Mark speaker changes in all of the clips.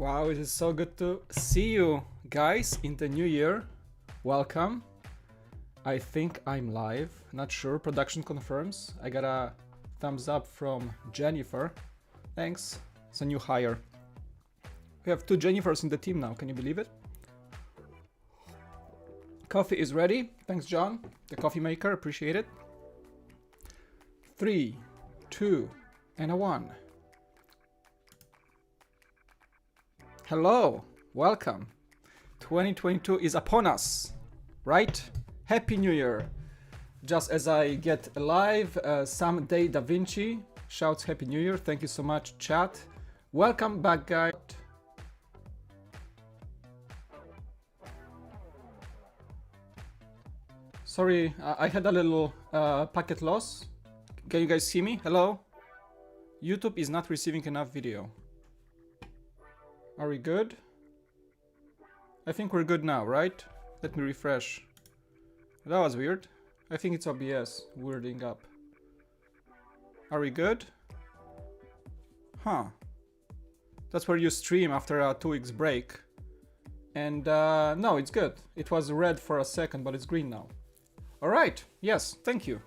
Speaker 1: Wow, it is so good to see you guys in the new year. Welcome. I think I'm live. Not sure. Production confirms. I got a thumbs up from Jennifer. Thanks. It's a new hire. We have 2 Jennifers in the team now. Can you believe it? Coffee is ready. Thanks, John. The coffee maker. Appreciate it. 3, 2, and a 1. Hello, welcome. 2022 is upon us, right? Happy New Year. Just as I get live, Sam Day Da Vinci shouts Happy New Year. Thank you so much, chat. Welcome back, guys. Sorry, I had a little packet loss. Can you guys see me? Hello? YouTube is not receiving enough video. Are we good? I think we're good now, right? Let me refresh. That was weird. I think it's OBS weirding up. Are we good? Huh. That's where you stream after a 2 weeks break. And no, it's good. It was red for a second, but it's green now. Alright, yes, thank you.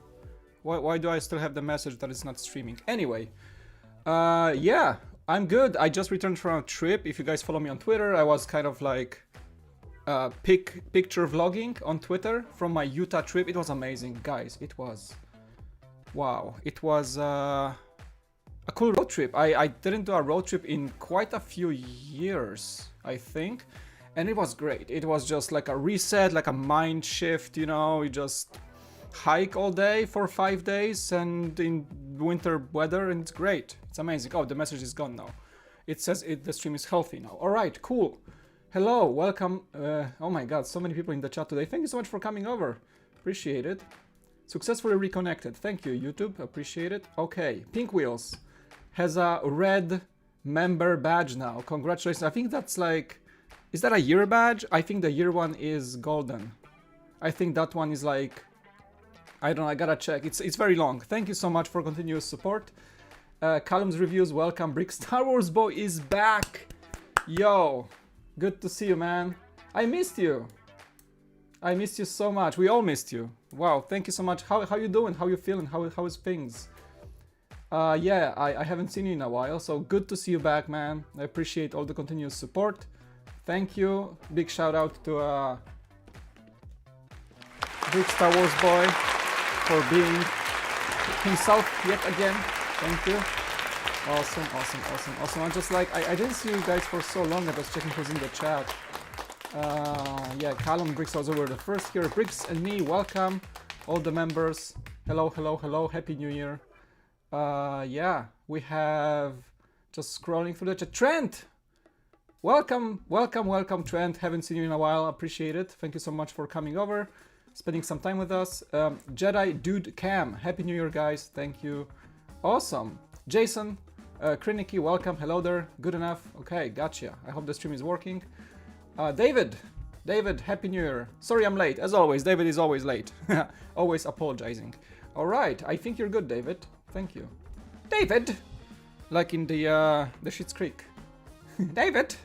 Speaker 1: Why do I still have the message that it's not streaming? Anyway, yeah. I'm good. I just returned from a trip. If you guys follow me on Twitter, I was kind of like picture vlogging on Twitter from my Utah trip. It was amazing, guys. It was wow. It was a cool road trip. I didn't do a road trip in quite a few years, I think, and it was great. It was just like a reset, like a mind shift. You know, you just hike all day for 5 days and in winter weather, and it's great. It's amazing. Oh, the message is gone now. It says the stream is healthy now. All right, cool. Hello, welcome. Oh my god, so many people in the chat today. Thank you so much for coming over. Appreciate it. Successfully reconnected. Thank you, YouTube. Appreciate it. Okay, Pink Wheels has a red member badge now. Congratulations. I think that's like, is that a year badge? I think the year one is golden. I think that one is like, I don't know, I gotta check. It's very long. Thank you so much for continuous support. Callum's reviews, welcome. Brick Star Wars Boy is back. Yo, good to see you, man. I missed you. I missed you so much. We all missed you. Wow, thank you so much. How you doing? How you feeling? How is things? Yeah, I haven't seen you in a while, so good to see you back, man. I appreciate all the continuous support. Thank you. Big shout out to Brick Star Wars Boy for being himself yet again. Thank you. Awesome. I'm just like, I didn't see you guys for so long. I was checking who's in the chat. Yeah, Callum, Bricks also were the first here. Bricks and me, welcome. All the members. Hello. Happy New Year. Yeah, we have, just scrolling through the chat. Trent! Welcome, Trent. Haven't seen you in a while. Appreciate it. Thank you so much for coming over, spending some time with us. Jedi Dude Cam, Happy New Year, guys. Thank you. Awesome. Jason, Krinicky, welcome. Hello there. Good enough. Okay, gotcha. I hope the stream is working. David, Happy New Year. Sorry I'm late. As always, David is always late. Always apologizing. All right, I think you're good, David. Thank you. David! Like in the Schitt's Creek. David!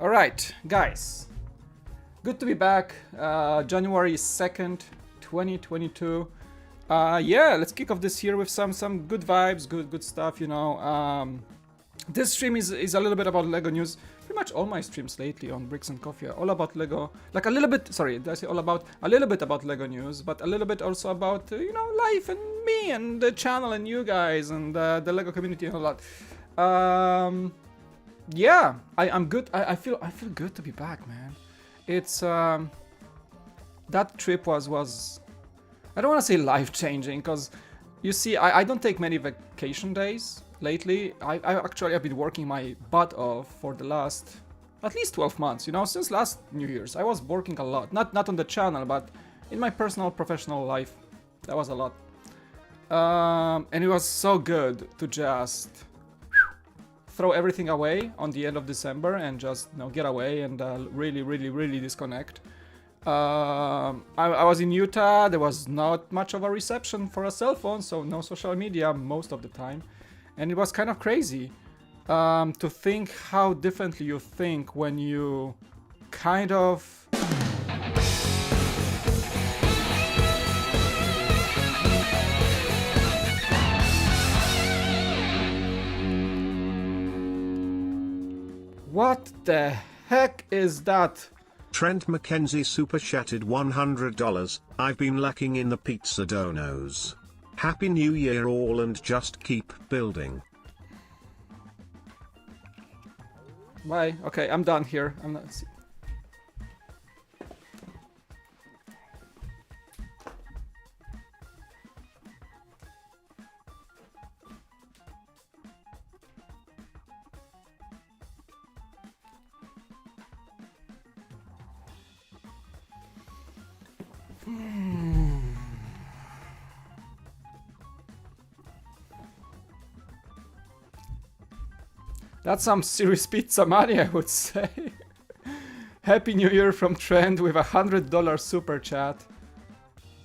Speaker 1: All right, guys. Good to be back. January 2nd, 2022. Yeah, let's kick off this year with some good vibes, good stuff, you know. This stream is a little bit about LEGO news. Pretty much all my streams lately on Bricks and Coffee are all about LEGO. Like a little bit, sorry, did I say all about? A little bit about LEGO news, but a little bit also about, you know, life and me and the channel and you guys and the LEGO community and all that. Yeah, I'm good. I feel good to be back, man. It's, that trip was I don't want to say life-changing, because you see, I don't take many vacation days lately. I've been working my butt off for the last at least 12 months, you know, since last New Year's. I was working a lot, not on the channel, but in my personal, professional life. That was a lot. And it was so good to just throw everything away on the end of December and just, you know, get away and really disconnect. I was in Utah. There was not much of a reception for a cell phone, so no social media most of the time, and it was kind of crazy. to think how differently you think when you kind of... What the heck is that?
Speaker 2: Trent McKenzie super chatted $100. I've been lacking in the pizza donos. Happy New Year all and just keep building.
Speaker 1: Bye. Okay, I'm done here. I'm not... That's some serious pizza money, I would say. Happy New Year from Trent with $100 super chat.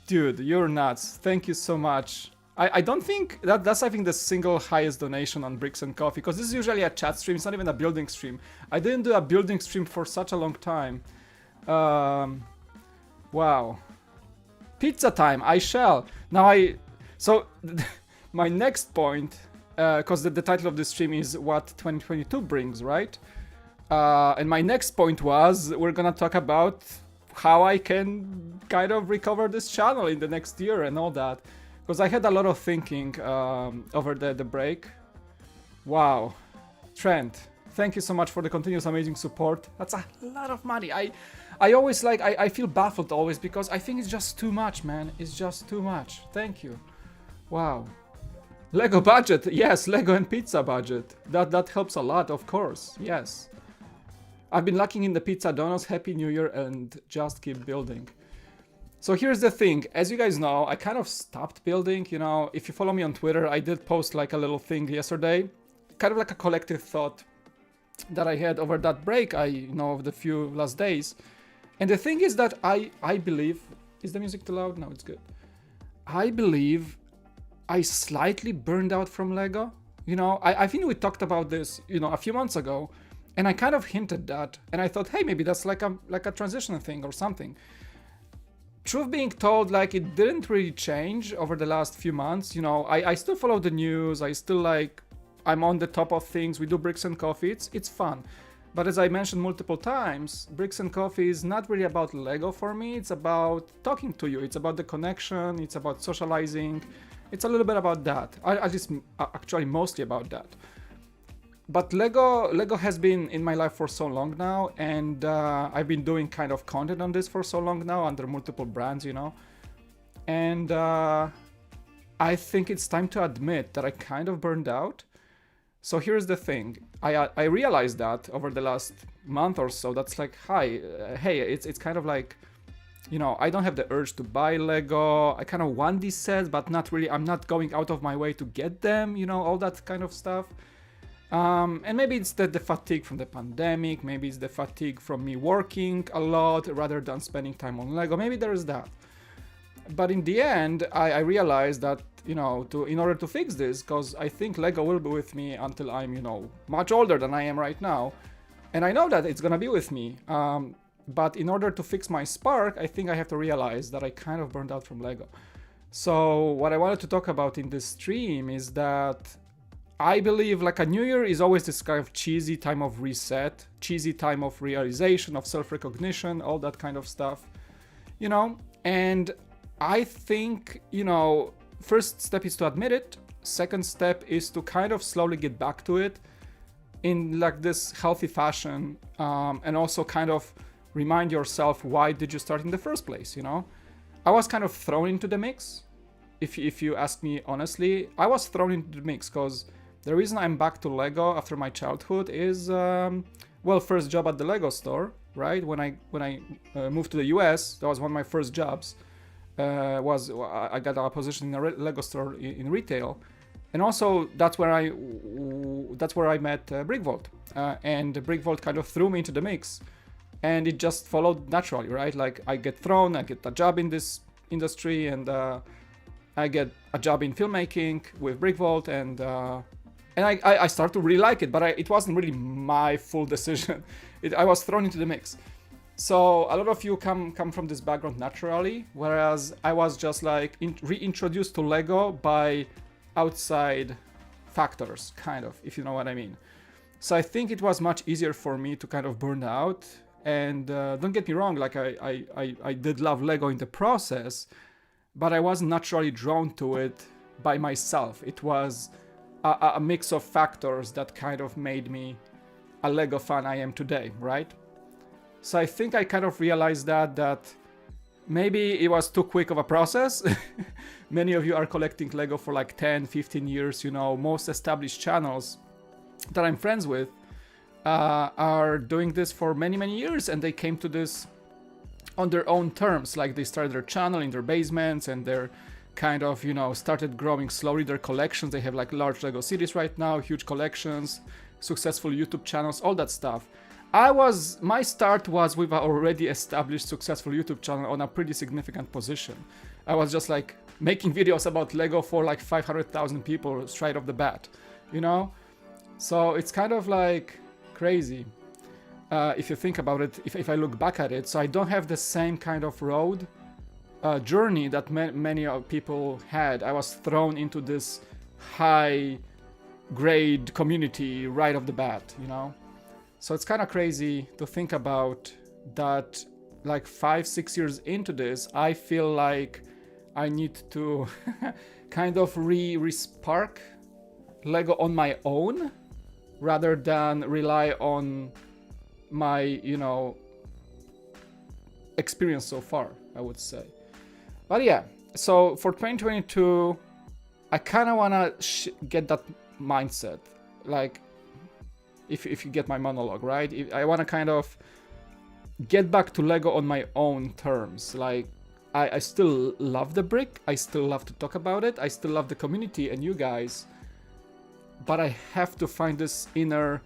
Speaker 1: Dude, you're nuts. Thank you so much. I don't think that's I think the single highest donation on Bricks and Coffee, because this is usually a chat stream, it's not even a building stream. I didn't do a building stream for such a long time. Wow. Pizza time, I shall. Now so my next point, because the title of this stream is what 2022 brings, right? And my next point was, we're gonna talk about how I can kind of recover this channel in the next year and all that. Because I had a lot of thinking over the break. Wow. Trent, thank you so much for the continuous amazing support. That's a lot of money. I always like, I feel baffled always because I think it's just too much, man. It's just too much. Thank you. Wow. Lego budget. Yes, Lego and pizza budget. That helps a lot, of course. Yes. I've been lacking in the pizza donuts. Happy New Year and just keep building. So here's the thing, as you guys know, I kind of stopped building, you know, if you follow me on Twitter, I did post like a little thing yesterday, kind of like a collective thought that I had over that break, of the few last days. And the thing is that I believe, is the music too loud? No, it's good. I believe I slightly burned out from Lego. You know, I think we talked about this, a few months ago, and I kind of hinted that, and I thought, hey, maybe that's like a transition thing or something. Truth being told, like, it didn't really change over the last few months. I still follow the news. I still I'm on the top of things. We do Bricks and Coffee. It's fun. But as I mentioned multiple times, Bricks and Coffee is not really about Lego for me. It's about talking to you. It's about the connection. It's about socializing. It's a little bit about that. At least, actually, mostly about that. But Lego has been in my life for so long now, and I've been doing kind of content on this for so long now under multiple brands, and I think it's time to admit that I kind of burned out. So here's the thing, I realized that over the last month or so. That's like, hey, it's kind of like, I don't have the urge to buy Lego. I kind of want these sets, but not really. I'm not going out of my way to get them, all that kind of stuff. And maybe it's the fatigue from the pandemic, maybe it's the fatigue from me working a lot rather than spending time on Lego, maybe there is that. But in the end, I realized that, in order to fix this, because I think Lego will be with me until I'm, much older than I am right now, and I know that it's gonna be with me, but in order to fix my spark, I think I have to realize that I kind of burned out from Lego. So what I wanted to talk about in this stream is that I believe like a New Year is always this kind of cheesy time of reset, cheesy time of realization, of self-recognition, all that kind of stuff, and I think, first step is to admit it. Second step is to kind of slowly get back to it in like this healthy fashion, and also kind of remind yourself, why did you start in the first place, I was kind of thrown into the mix. If you ask me honestly, I was thrown into the mix because the reason I'm back to Lego after my childhood is, first job at the Lego store, right? When I moved to the US, that was one of my first jobs. I got a position in a Lego store in retail, and also that's where I met Brickvault, and Brickvault kind of threw me into the mix, and it just followed naturally, right? Like I get a job in this industry, and I get a job in filmmaking with Brickvault, and And I started to really like it, but it wasn't really my full decision. I was thrown into the mix. So a lot of you come from this background naturally, whereas I was just like reintroduced to Lego by outside factors, kind of, if you know what I mean. So I think it was much easier for me to kind of burn out. And don't get me wrong, like I did love Lego in the process, but I wasn't naturally drawn to it by myself. It was a mix of factors that kind of made me a Lego fan I am today, right? So I think I kind of realized that maybe it was too quick of a process. Many of you are collecting Lego for like 10, 15 years, you know, most established channels that I'm friends with are doing this for many, many years, and they came to this on their own terms. Like they started their channel in their basements, and they're kind of, you know, started growing slowly their collections. They have like large Lego cities right now, huge collections, successful YouTube channels, all that stuff. My start was with an already established successful YouTube channel on a pretty significant position. I was just like making videos about Lego for like 500,000 people straight off the bat, you know? So it's kind of like crazy if you think about it, if I look back at it. So I don't have the same kind of road journey that many people had. I was thrown into this high grade community right off the bat, you know? So it's kind of crazy to think about that, like 5-6 years into this, I feel like I need to kind of re-spark Lego on my own rather than rely on my, you know, experience so far, I would say. But yeah, so for 2022, I kind of want to get that mindset, like, if you get my monologue, right? I want to kind of get back to Lego on my own terms. Like, I still love the brick, I still love to talk about it, I still love the community and you guys, but I have to find this inner,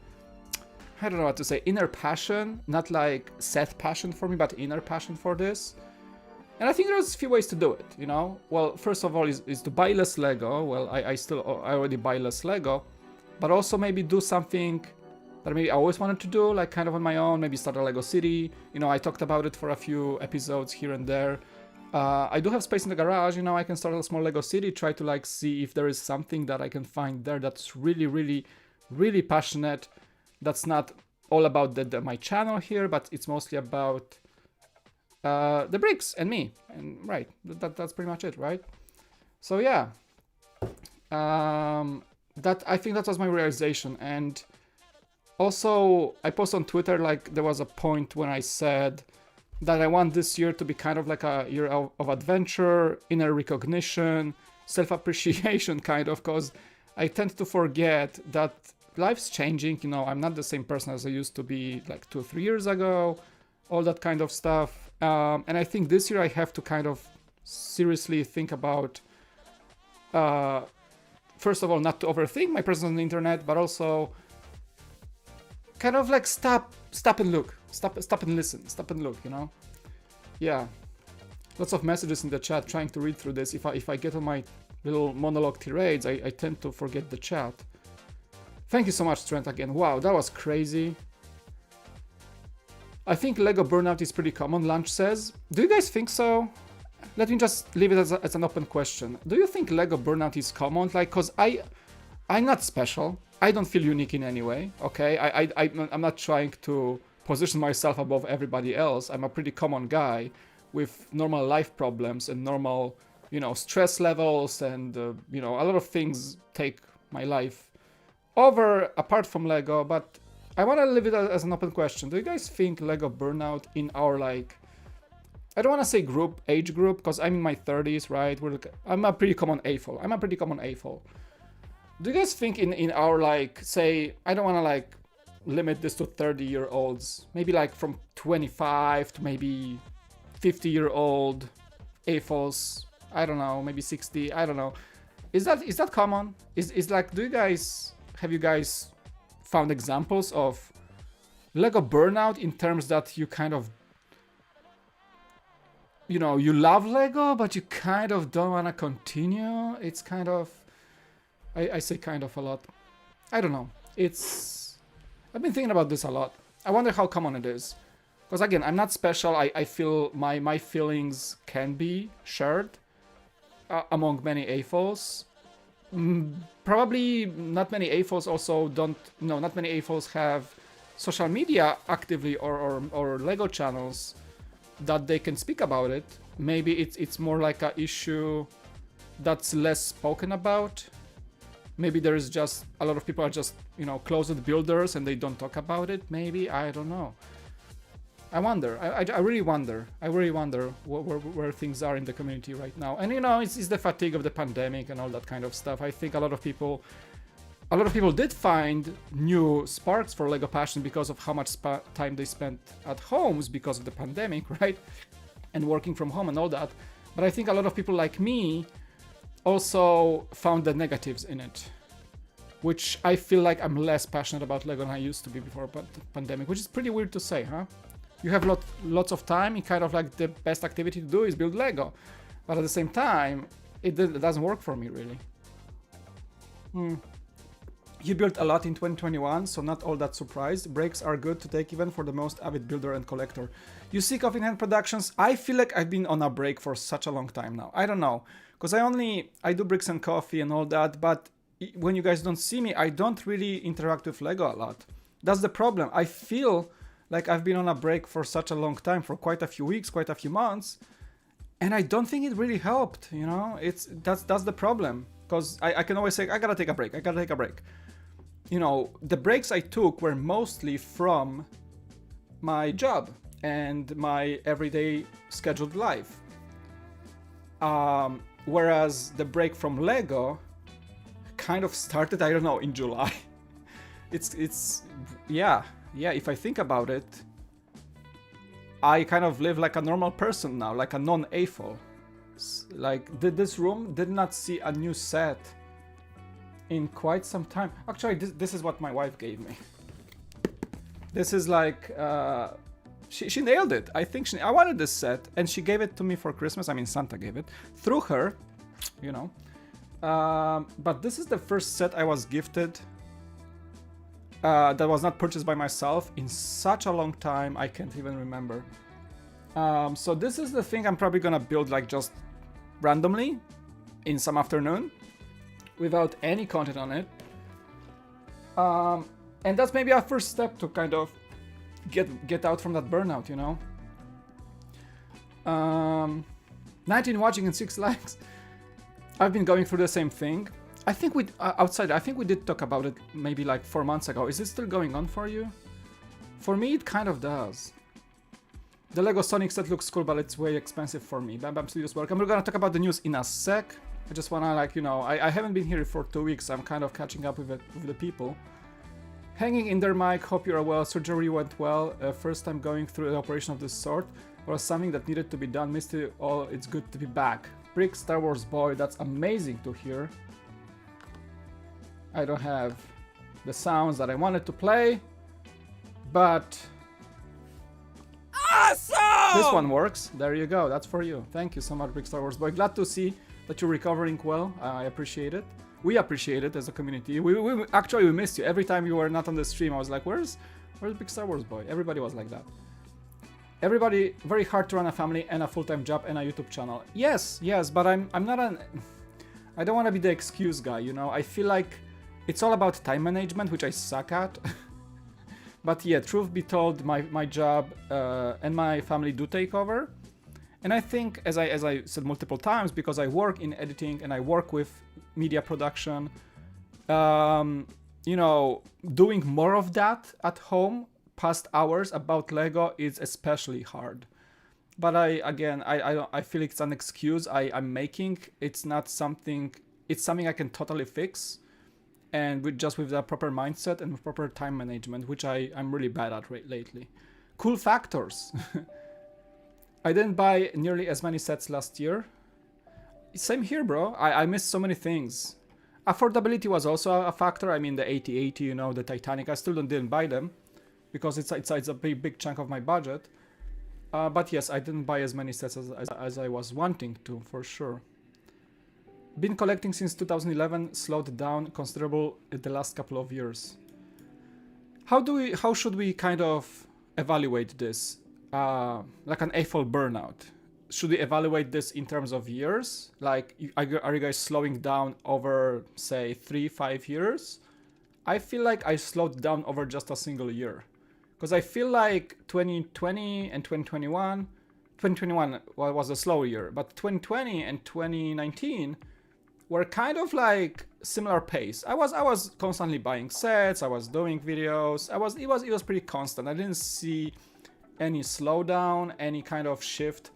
Speaker 1: I don't know what to say, inner passion, not like set passion for me, but inner passion for this. And I think there's a few ways to do it, you know? Well, first of all is to buy less Lego. Well, I already buy less Lego, but also maybe do something that maybe I always wanted to do, like kind of on my own, maybe start a Lego city. You know, I talked about it for a few episodes here and there. I do have space in the garage, you know, I can start a small Lego city, try to like see if there is something that I can find there that's really, really, really passionate. That's not all about my channel here, but it's mostly about the bricks and me. And right, that's pretty much it, right? So yeah, I think that was my realization. And also, I posted on Twitter, like, there was a point when I said that I want this year to be kind of like a year of adventure, inner recognition, self-appreciation, kind of, because I tend to forget that life's changing, you know, I'm not the same person as I used to be like 2 or 3 years ago, all that kind of stuff. And I think this year I have to kind of seriously think about, first of all, not to overthink my presence on the internet, but also kind of like stop and look, stop and listen, stop and look, you know? Yeah, lots of messages in the chat, trying to read through this. If I get on my little monologue tirades, I tend to forget the chat. Thank you so much, Trent, again. Wow, that was crazy. I think Lego Burnout is pretty common, Lunch says. Do you guys think so? Let me just leave it as an open question. Do you think Lego Burnout is common? Like, cause I'm not special. I don't feel unique in any way, okay? I'm not trying to position myself above everybody else. I'm a pretty common guy with normal life problems and normal, you know, stress levels, and, you know, a lot of things take my life over apart from Lego. But I want to leave it as an open question. Do you guys think Lego Burnout in our, like, I don't want to say age group, because I'm in my 30s, right? I'm a pretty common AFOL. Do you guys think in our, like, say, I don't want to like limit this to 30-year-olds, maybe like from 25 to maybe 50-year-old AFOs, I don't know, maybe 60, I don't know. Is that common? Is like, have you guys found examples of Lego Burnout in terms that you kind of, you know, you love Lego, but you kind of don't want to continue? It's kind of, I say kind of a lot. I don't know. I've been thinking about this a lot. I wonder how common it is. Because again, I'm not special. I feel my feelings can be shared among many AFOs. Probably not many AFOs also don't, no, not many AFOs have social media actively or Lego channels that they can speak about it. Maybe it's more like an issue that's less spoken about. Maybe there is just a lot of people are just, you know, closet builders and they don't talk about it. Maybe, I don't know. I wonder. I really wonder. I really wonder where things are in the community right now. And you know, it's the fatigue of the pandemic and all that kind of stuff. I think a lot of people did find new sparks for Lego passion because of how much time they spent at homes because of the pandemic, right? And working from home and all that. But I think a lot of people like me also found the negatives in it, which I feel like I'm less passionate about Lego than I used to be before the pandemic, which is pretty weird to say, huh? You have lots of time, and kind of like the best activity to do is build Lego. But at the same time, it doesn't work for me, really. You built a lot in 2021, so not all that surprised. Breaks are good to take even for the most avid builder and collector. You seek of in-hand productions. I feel like I've been on a break for such a long time now. I don't know, because I do bricks and coffee and all that, but when you guys don't see me, I don't really interact with Lego a lot. That's the problem. I feel like I've been on a break for such a long time, for quite a few weeks, quite a few months, and I don't think it really helped, you know? That's the problem, because I can always say, I gotta take a break. You know, the breaks I took were mostly from my job and my everyday scheduled life. Whereas the break from Lego kind of started, I don't know, in July. Yeah, if I think about it, I kind of live like a normal person now, like a non-AFO. Like, this room did not see a new set in quite some time. Actually, this is what my wife gave me. This is like, she nailed it. I think I wanted this set, and she gave it to me for Christmas. I mean, Santa gave it through her, you know. But this is the first set I was gifted that was not purchased by myself in such a long time, I can't even remember. So this is the thing I'm probably gonna build like just randomly in some afternoon without any content on it. And that's maybe our first step to kind of get out from that burnout, you know. 19 watching and 6 likes. I've been going through the same thing. I think I think we did talk about it maybe like 4 months ago. Is it still going on for you? For me, it kind of does. The Lego Sonic set looks cool, but it's way expensive for me. Bam Bam Studios, welcome. We're gonna talk about the news in a sec. I just wanna, like, you know, I haven't been here for 2 weeks. I'm kind of catching up with the people. Hanging in there, Mike. Hope you're well. Surgery went well. First time going through an operation of this sort. Or something that needed to be done. Missed it all. It's good to be back. Brick Star Wars boy. That's amazing to hear. I don't have the sounds that I wanted to play, but awesome! This one works. There you go. That's for you. Thank you so much, Brick Star Wars boy. Glad to see that you're recovering well. I appreciate it. We appreciate it as a community. We actually we missed you. Every time you were not on the stream, I was like, where's Big Star Wars boy? Everybody was like that. Everybody, very hard to run a family and a full-time job and a YouTube channel. Yes, but I'm not I don't want to be the excuse guy, you know. I feel like it's all about time management, which I suck at. But yeah, truth be told, my job and my family do take over. And I think, as I said multiple times, because I work in editing and I work with media production, you know, doing more of that at home past hours about Lego is especially hard. But I feel it's an excuse I'm making. It's not something. It's something I can totally fix, and with the proper mindset and proper time management, which I'm really bad at lately. Cool factors. I didn't buy nearly as many sets last year. Same here, bro. I missed so many things. Affordability was also a factor. I mean, the 8080, you know, the Titanic. I still didn't buy them because it's a big chunk of my budget. But yes, I didn't buy as many sets as I was wanting to, for sure. Been collecting since 2011, slowed down considerable in the last couple of years. How should we kind of evaluate this? Like an AFOL burnout. Should we evaluate this in terms of years? Like, are you guys slowing down over, say, 3-5 years? I feel like I slowed down over just a single year. Because I feel like 2020 and 2021 was a slow year, but 2020 and 2019 were kind of like similar pace. I was constantly buying sets, I was doing videos, it was pretty constant. I didn't see any slowdown, any kind of shift.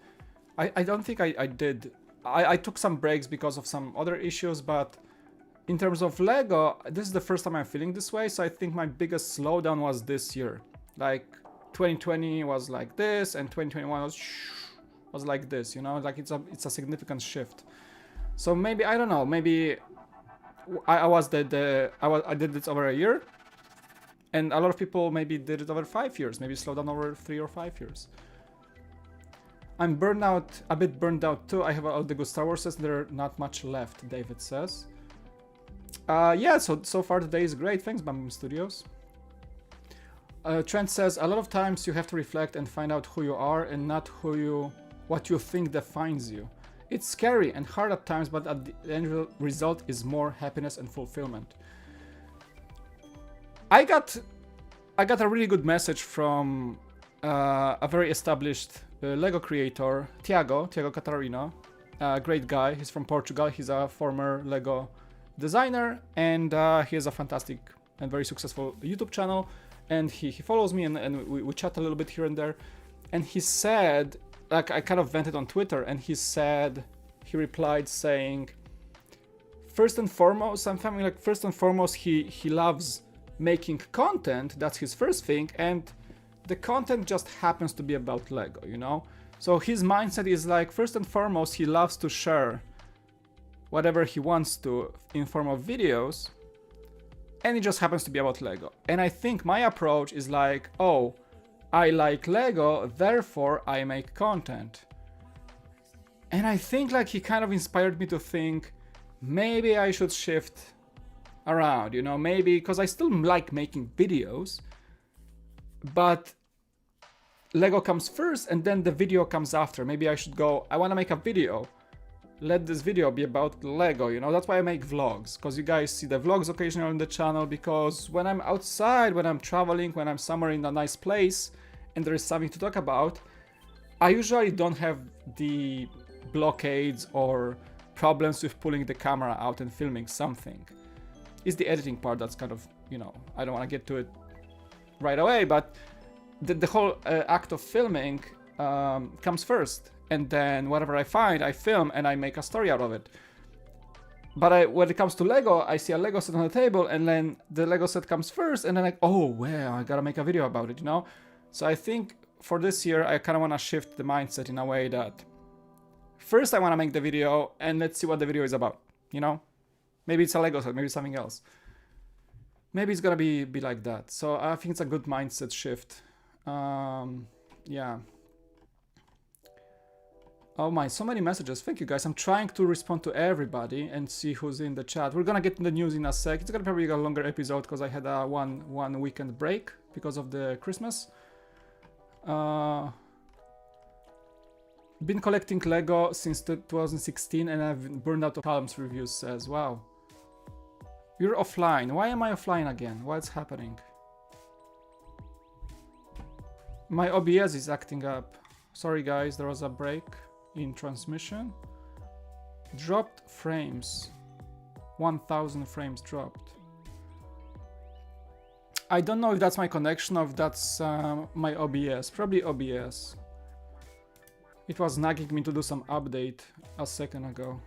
Speaker 1: I don't think I did. I took some breaks because of some other issues, but in terms of Lego, this is the first time I'm feeling this way, so I think my biggest slowdown was this year. Like 2020 was like this, and 2021 was like this, you know, like it's a significant shift. So maybe, I don't know, maybe I did this over a year, and a lot of people maybe did it over 5 years, maybe slow down over 3 or 5 years. I'm a bit burned out too. I have all the good Star Wars sets, there are not much left, David says. Yeah, so far the day is great, thanks Bam Studios. Trent says, a lot of times you have to reflect and find out who you are and not what you think defines you. It's scary and hard at times, but at the end result is more happiness and fulfillment. I got a really good message from a very established Lego creator, Tiago Catarino, great guy. He's from Portugal. He's a former Lego designer, and he has a fantastic and very successful YouTube channel. And he follows me, and we chat a little bit here and there. And he said, like, I kind of vented on Twitter, and he replied saying, first and foremost, he loves making content. That's his first thing, and the content just happens to be about Lego, you know? So his mindset is like, first and foremost, he loves to share whatever he wants to in form of videos, and it just happens to be about Lego. And I think my approach is like, oh, I like Lego, therefore I make content. And I think like he kind of inspired me to think, maybe I should shift around, you know, maybe, because I still like making videos, but Lego comes first and then the video comes after. Maybe I should go, I want to make a video. Let this video be about Lego, you know, that's why I make vlogs, because you guys see the vlogs occasionally on the channel, because when I'm outside, when I'm traveling, when I'm somewhere in a nice place and there is something to talk about, I usually don't have the blockades or problems with pulling the camera out and filming something. It's the editing part that's kind of, you know, I don't want to get to it right away, but the whole act of filming comes first, and then whatever I find, I film and I make a story out of it. But when it comes to Lego, I see a Lego set on the table, and then the Lego set comes first, and then like, oh, well, I gotta make a video about it, you know? So I think for this year, I kind of want to shift the mindset in a way that first I want to make the video, and let's see what the video is about, you know? Maybe it's a Lego set, maybe something else. Maybe it's gonna be like that. So I think it's a good mindset shift. Yeah. Oh my, so many messages. Thank you guys. I'm trying to respond to everybody and see who's in the chat. We're gonna get in the news in a sec. It's gonna probably be a longer episode because I had a one weekend break because of the Christmas. Been collecting Lego since 2016 and I've burned out of Calum's reviews, says. Wow. You're offline. Why am I offline again? What's happening? My OBS is acting up. Sorry guys, there was a break in transmission. Dropped frames. 1000 frames dropped. I don't know if that's my connection or if that's my OBS. Probably OBS. It was nagging me to do some update a second ago.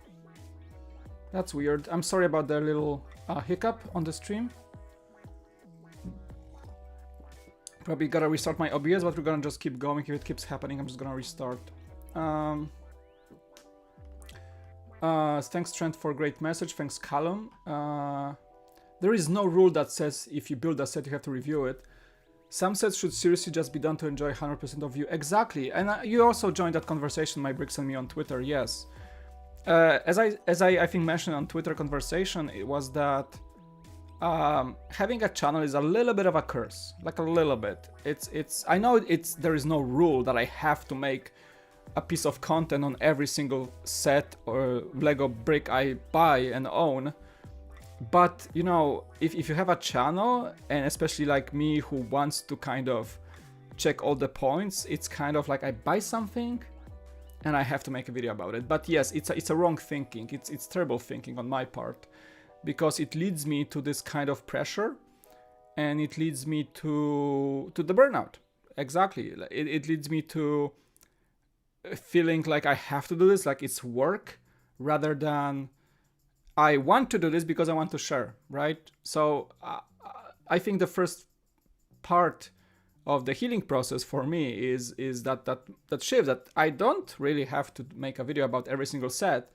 Speaker 1: That's weird. I'm sorry about the little hiccup on the stream. Probably gotta restart my OBS, but we're gonna just keep going. If it keeps happening, I'm just gonna restart. Thanks Trent for a great message. Thanks Callum. There is no rule that says if you build a set you have to review it. Some sets should seriously just be done to enjoy 100% of you. Exactly. And you also joined that conversation, my bricks and me, on Twitter. Yes. As I think mentioned on Twitter conversation, it was that having a channel is a little bit of a curse, like a little bit. I know there is no rule that I have to make a piece of content on every single set or Lego brick I buy and own. But you know, if you have a channel, and especially like me who wants to kind of check all the points, it's kind of like I buy something and I have to make a video about it. But yes, it's a wrong thinking. It's terrible thinking on my part, because it leads me to this kind of pressure, and it leads me to the burnout. Exactly. It leads me to feeling like I have to do this, like it's work, rather than I want to do this because I want to share, right? So I think the first part of the healing process for me is that shift, that I don't really have to make a video about every single set,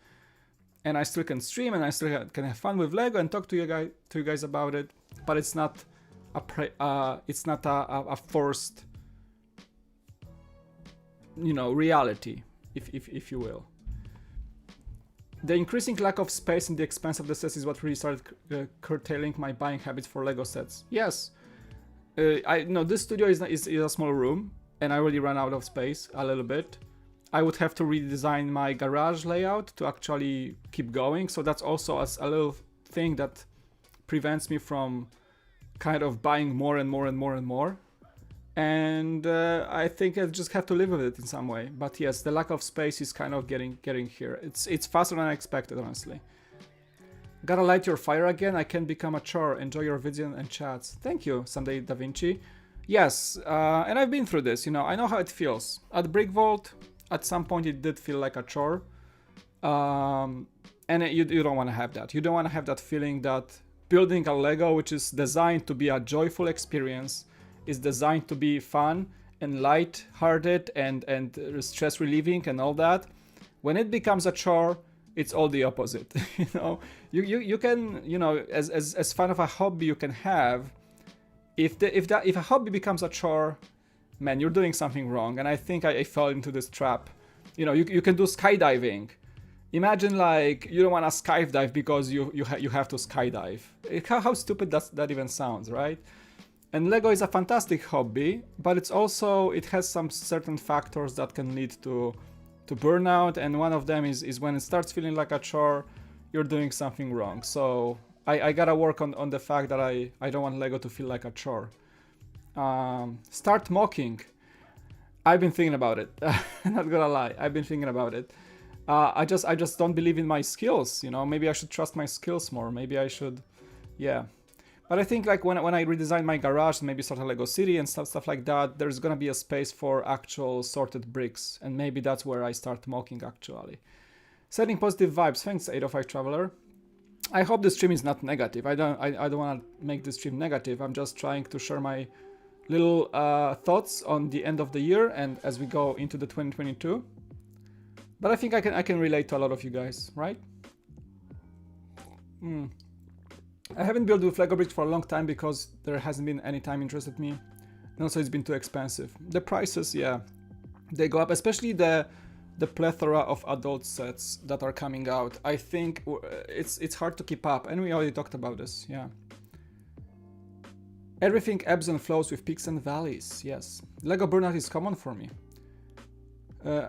Speaker 1: and I still can stream and I still can have fun with Lego and talk to you guys about it. But it's not a forced, you know, reality, if you will. The increasing lack of space and the expense of the sets is what really started curtailing my buying habits for Lego sets. Yes, I know this studio is a small room, and I really ran out of space a little bit. I would have to redesign my garage layout to actually keep going, so that's also a little thing that prevents me from kind of buying more and more and more and more. And I think I just have to live with it in some way. But yes, the lack of space is kind of getting here. It's faster than I expected, honestly. Gotta light your fire again. I can become a chore. Enjoy your videos and chats. Thank you, Someday Da Vinci. Yes, and I've been through this. You know, I know how it feels. At Brick Vault, at some point it did feel like a chore, and you don't want to have that. You don't want to have that feeling that building a Lego, which is designed to be a joyful experience, is designed to be fun and light-hearted and stress relieving and all that. When it becomes a chore, it's all the opposite. You know, you can, you know, as fun of a hobby you can have, if a hobby becomes a chore, man, you're doing something wrong. And I think I fell into this trap. You know, you can do skydiving. Imagine like you don't want to skydive because you have to skydive. How stupid that even sounds, right? And Lego is a fantastic hobby, but it has some certain factors that can lead to burnout, and one of them is when it starts feeling like a chore, you're doing something wrong. So I gotta work on the fact that I don't want Lego to feel like a chore. Start mocking. I've been thinking about it. Not gonna lie, I've been thinking about it. I just don't believe in my skills, you know. Maybe I should trust my skills more. Maybe I should, yeah. But I think like when I redesign my garage, maybe sort of Lego City and stuff like that, there's gonna be a space for actual sorted bricks, and maybe that's where I start mocking actually. Setting positive vibes. Thanks, 805 Traveler. I hope the stream is not negative. I don't want to make the stream negative. I'm just trying to share my little thoughts on the end of the year and as we go into the 2022. But I think I can relate to a lot of you guys, right? I haven't built with Lego bricks for a long time because there hasn't been any time interested me. And also it's been too expensive. The prices, yeah, they go up, especially the plethora of adult sets that are coming out. I think it's hard to keep up, and we already talked about this, yeah. Everything ebbs and flows with peaks and valleys, yes. Lego Burnout is common for me.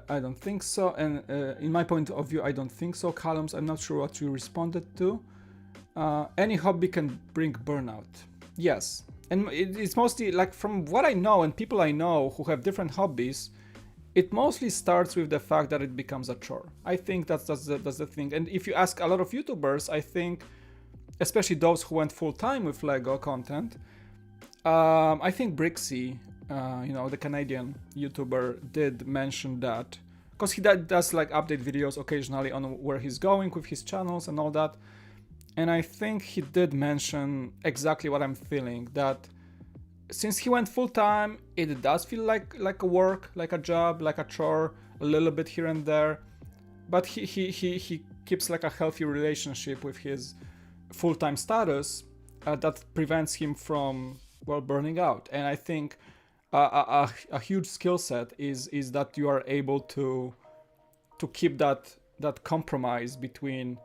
Speaker 1: I don't think so, and in my point of view, I don't think so. Columns, I'm not sure what you responded to. Any hobby can bring burnout. Yes, and it's mostly like from what I know and people I know who have different hobbies, it mostly starts with the fact that it becomes a chore. I think that's the thing. And if you ask a lot of YouTubers, I think, especially those who went full time with Lego content, I think Brixie, you know, the Canadian YouTuber, did mention that, because he does like update videos occasionally on where he's going with his channels and all that. And I think he did mention exactly what I'm feeling, that since he went full time, it does feel like a work, like a job, like a chore, a little bit here and there. But he keeps like a healthy relationship with his full-time status that prevents him from, well, burning out. And I think a huge skill set is that you are able to keep that that compromise between,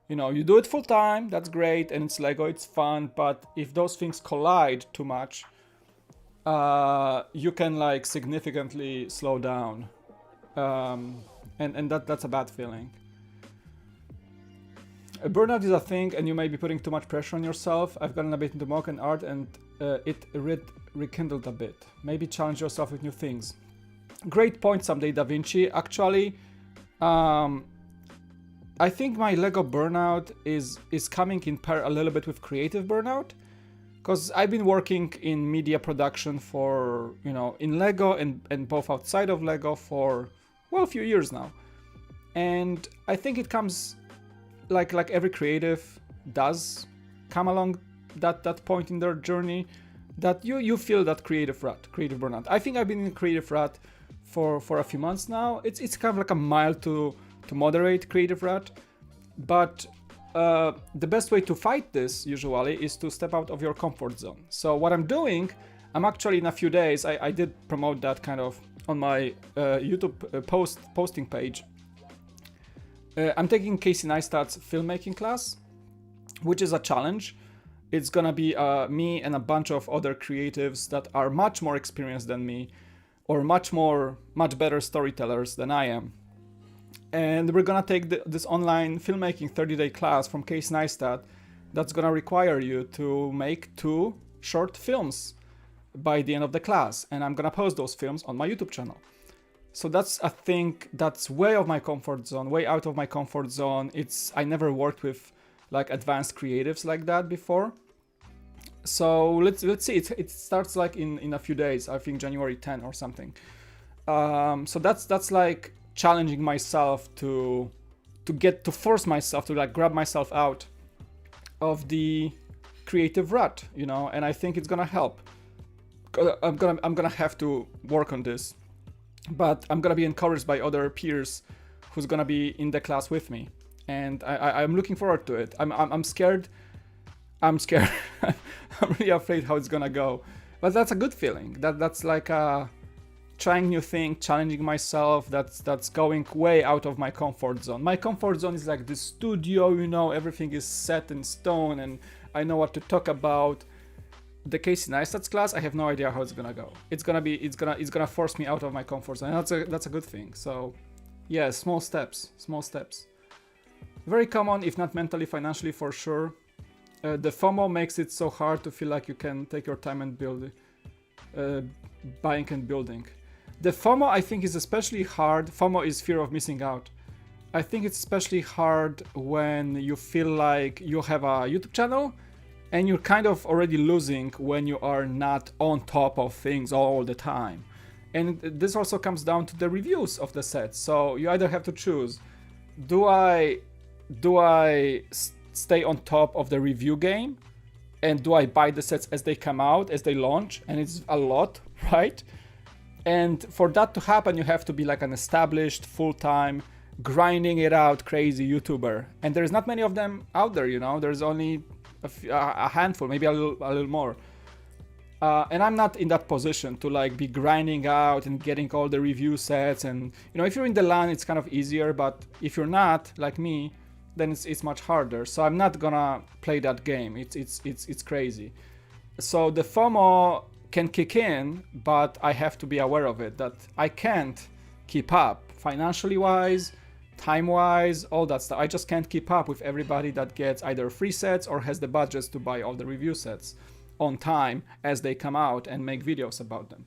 Speaker 1: you know, you do it full time, that's great, and it's Lego, it's fun, but if those things collide too much, you can like significantly slow down, and that's a bad feeling. Burnout is a thing, and you may be putting too much pressure on yourself. I've gotten a bit into mock and art, and it rekindled a bit. Maybe challenge yourself with new things. Great point, Someday Da Vinci. Actually, I think my Lego Burnout is coming in pair a little bit with creative Burnout, because I've been working in media production for, you know, in Lego and both outside of Lego for, well, a few years now. And I think it comes like every creative does come along that point in their journey, that you feel that creative burnout. I think I've been in creative rut for a few months now. It's kind of like a mild to moderate creative rut, but the best way to fight this usually is to step out of your comfort zone. So what I'm doing, I'm actually in a few days, I did promote that kind of on my YouTube posting page. I'm taking Casey Neistat's filmmaking class, which is a challenge. It's gonna be me and a bunch of other creatives that are much more experienced than me, or much better storytellers than I am. And we're gonna take this online filmmaking 30-day class from Casey Neistat that's gonna require you to make 2 short films by the end of the class. And I'm gonna post those films on my YouTube channel. So that's a thing that's way out of my comfort zone. I never worked with like advanced creatives like that before. So let's see. It starts like in a few days. I think January 10 or something. So that's like challenging myself to force myself to like grab myself out of the creative rut, you know. And I think it's gonna help. I'm gonna have to work on this. But I'm gonna be encouraged by other peers who's gonna be in the class with me, and I'm looking forward to it. I'm scared. I'm really afraid how it's gonna go, but that's a good feeling. That's like trying new thing, challenging myself. That's going way out of my comfort zone. My comfort zone is like the studio, you know, everything is set in stone, and I know what to talk about. The Casey Neistat's class, I have no idea how it's gonna go. It's gonna force me out of my comfort zone. And that's a good thing. So, yeah, small steps. Very common, if not mentally, financially, for sure. The FOMO makes it so hard to feel like you can take your time and build, buying and building. The FOMO, I think, is especially hard. FOMO is fear of missing out. I think it's especially hard when you feel like you have a YouTube channel and you're kind of already losing when you are not on top of things all the time. And this also comes down to the reviews of the sets. So you either have to choose, do I stay on top of the review game, and do I buy the sets as they come out, as they launch? And it's a lot, right? And for that to happen, you have to be like an established, full-time, grinding it out crazy YouTuber. And there's not many of them out there, you know. There's only a handful, maybe a little more, and I'm not in that position to like be grinding out and getting all the review sets. And you know, if you're in the LAN, it's kind of easier, but if you're not like me, then it's much harder. So I'm not gonna play that game. It's crazy. So the FOMO can kick in, but I have to be aware of it, that I can't keep up financially wise, time-wise, all that stuff. I just can't keep up with everybody that gets either free sets or has the budgets to buy all the review sets on time as they come out and make videos about them.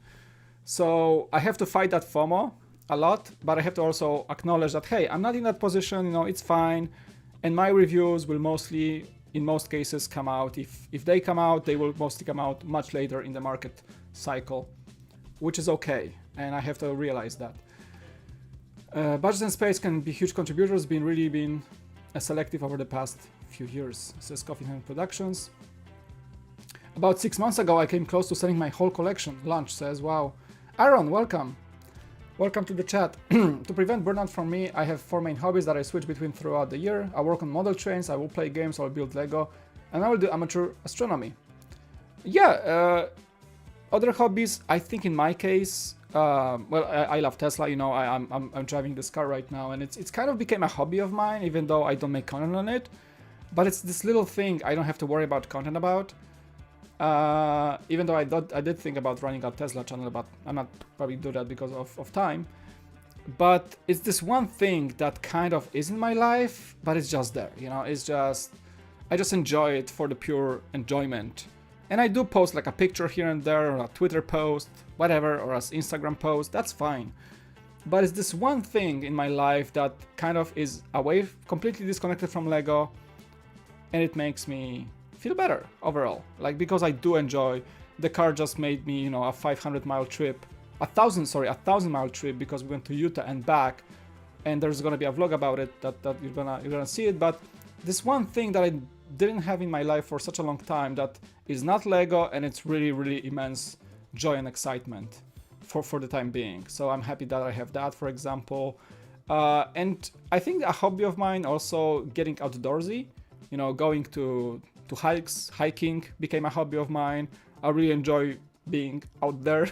Speaker 1: So I have to fight that FOMO a lot, but I have to also acknowledge that, hey, I'm not in that position, you know, it's fine. And my reviews will mostly, in most cases, come out. If they come out, they will mostly come out much later in the market cycle, which is okay. And I have to realize that. Budget and space can be huge contributors, been selective over the past few years, says Coffee Hand Productions. About 6 months ago, I came close to selling my whole collection. Lunch says, wow. Aaron, welcome. Welcome to the chat. To prevent burnout from me, I have 4 main hobbies that I switch between throughout the year. I work on model trains, I will play games, I will build Lego, and I will do amateur astronomy. Yeah, other hobbies, I think in my case, well, I love Tesla. You know, I'm driving this car right now, and it's kind of became a hobby of mine, even though I don't make content on it. But it's this little thing I don't have to worry about content about. Even though I did think about running a Tesla channel, but I'm not probably do that because of time. But it's this one thing that kind of is in my life, but it's just there, you know, it's just, I just enjoy it for the pure enjoyment. And I do post like a picture here and there, or a Twitter post, whatever, or an Instagram post, that's fine. But it's this one thing in my life that kind of is away, completely disconnected from Lego, and it makes me feel better overall. Like, because I do enjoy, the car just made me, you know, a 500-mile trip. A 1,000-mile trip, because we went to Utah and back, and there's gonna be a vlog about it that you're gonna see it. But this one thing that I didn't have in my life for such a long time, that is not Lego, and it's really immense joy and excitement for the time being. So I'm happy that I have that, for example. And I think a hobby of mine also getting outdoorsy, you know, going to hiking became a hobby of mine. I really enjoy being out there.